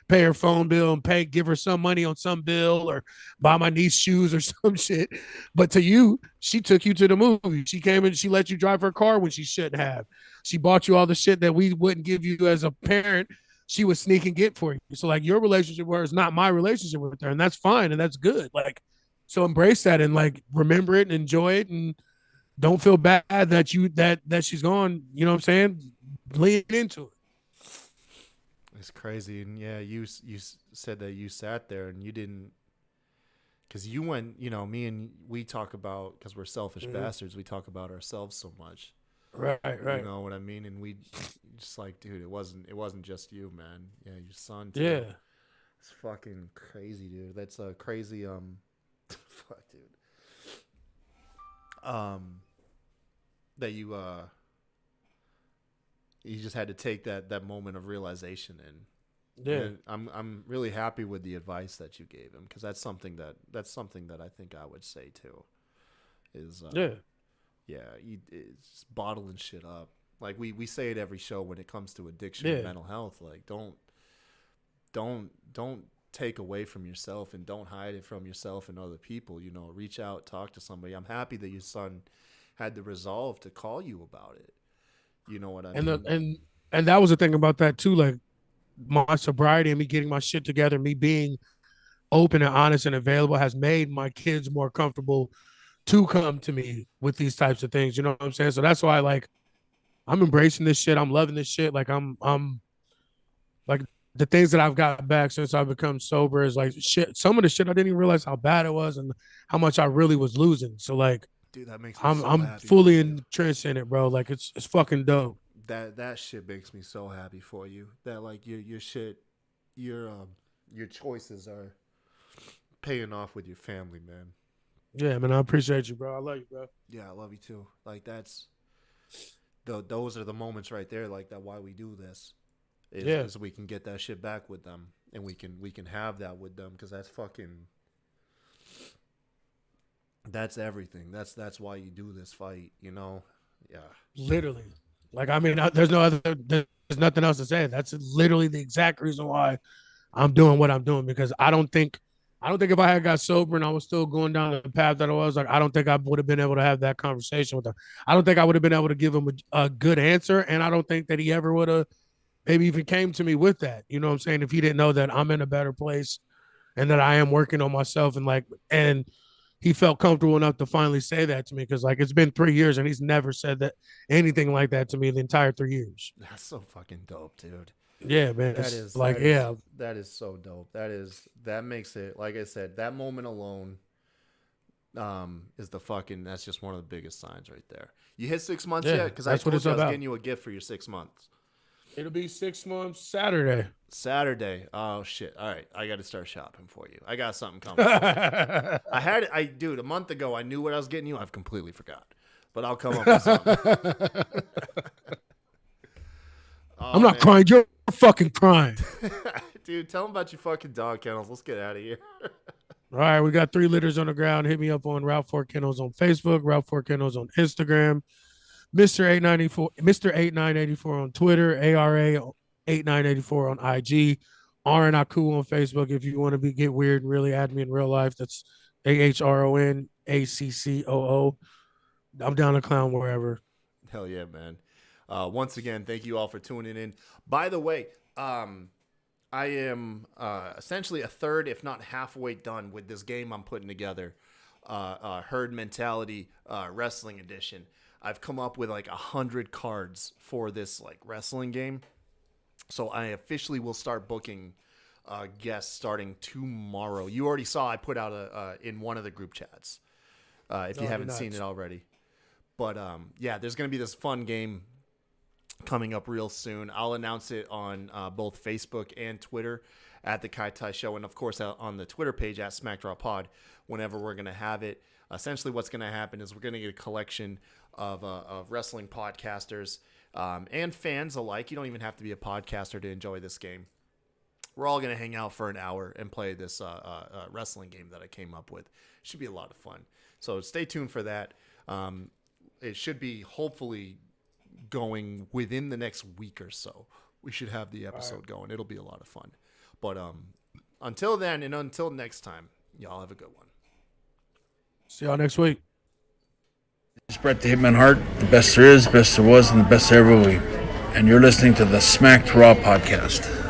pay her phone bill and give her some money on some bill or buy my niece shoes or some shit. But to you, she took you to the movie. She came and she let you drive her car when she shouldn't have. She bought you all the shit that we wouldn't give you as a parent. She would sneak and get for you. So like your relationship with her is not my relationship with her, and that's fine and that's good. Like, so embrace that and like remember it and enjoy it and don't feel bad that she's gone. You know what I'm saying? Lean into it. It's crazy. And yeah, you said that you sat there and you didn't, because you went, me and we talk about, because we're selfish bastards, we talk about ourselves so much. Right. You know what I mean? And we just like, dude, it wasn't just you, man. Yeah, your son too. Yeah. It's fucking crazy, dude. That's a crazy fuck, dude. That you just had to take that moment of realization, and I'm really happy with the advice that you gave him, because that's something that I think I would say too. Is it's bottling shit up. Like we say it every show when it comes to addiction and mental health. Like don't take away from yourself, and don't hide it from yourself and other people. You know, reach out, talk to somebody. I'm happy that your son had the resolve to call you about it. You know what I mean? And that was the thing about that too. Like my sobriety and me getting my shit together, me being open and honest and available has made my kids more comfortable to come to me with these types of things. You know what I'm saying? So that's why, like, I'm embracing this shit. I'm loving this shit. Like I'm like, the things that I've got back since I've become sober is like shit. Some of the shit I didn't even realize how bad it was and how much I really was losing. So like, dude, that makes me I'm happy fully entrenched in it, bro. Like it's fucking dope. That shit makes me so happy for you. That like your shit, your choices are paying off with your family, man. Yeah, man, I appreciate you, bro. I love you, bro. Yeah, I love you too. Like those are the moments right there. Like that, why we do this is we can get that shit back with them, and we can have that with them, because that's everything. That's why you do this fight, you know? Yeah. Literally. Like, I mean, there's nothing else to say. That's literally the exact reason why I'm doing what I'm doing, because I don't think if I had got sober and I was still going down the path that I was, like, I don't think I would have been able to have that conversation with him. I don't think I would have been able to give him a good answer. And I don't think that he ever would have maybe even came to me with that. You know what I'm saying? If he didn't know that I'm in a better place and that I am working on myself, and he felt comfortable enough to finally say that to me, because like it's been 3 years and he's never said that anything like that to me the entire 3 years. That's so fucking dope, dude. Yeah, man. That is so dope. That makes it, like I said, that moment alone is that's just one of the biggest signs right there. You hit 6 months yet? Because I told you I was getting you a gift for your 6 months. It'll be 6 months Saturday. Oh shit. All right. I got to start shopping for you. I got something coming. Dude, a month ago I knew what I was getting you. I've completely forgot. But I'll come up with something. I'm not crying. You're fucking crying. Dude, tell them about your fucking dog kennels. Let's get out of here. All right. We got 3 litters on the ground. Hit me up on Route 4 Kennels on Facebook, Route 4 Kennels on Instagram. Mr. 8984 on Twitter, ARA 8984 on IG, RNACOO on Facebook. If you want to get weird and really add me in real life, that's AHRONACCOO. I'm down to clown wherever. Hell yeah, man. Once again, thank you all for tuning in. By the way, I am essentially a third, if not halfway done with this game I'm putting together, Herd Mentality Wrestling Edition. I've come up with like 100 cards for this like wrestling game. So I officially will start booking guests starting tomorrow. You already saw I put out in one of the group chats if you haven't seen it already. But yeah, there's going to be this fun game coming up real soon. I'll announce it on both Facebook and Twitter at the Kai Tai Show, and of course on the Twitter page at SmackDrawPod whenever we're going to have it. Essentially what's going to happen is we're going to get a collection of wrestling podcasters and fans alike. You don't even have to be a podcaster to enjoy this game. We're all going to hang out for an hour and play this wrestling game that I came up with. Should be a lot of fun. So stay tuned for that. It should be hopefully going within the next week or so. We should have the episode going. It'll be a lot of fun. But until then and until next time, y'all have a good one. See y'all next week. It's Brett the Hitman Hart, the best there is, best there was, and the best there ever will be. And you're listening to the Smacked Raw podcast.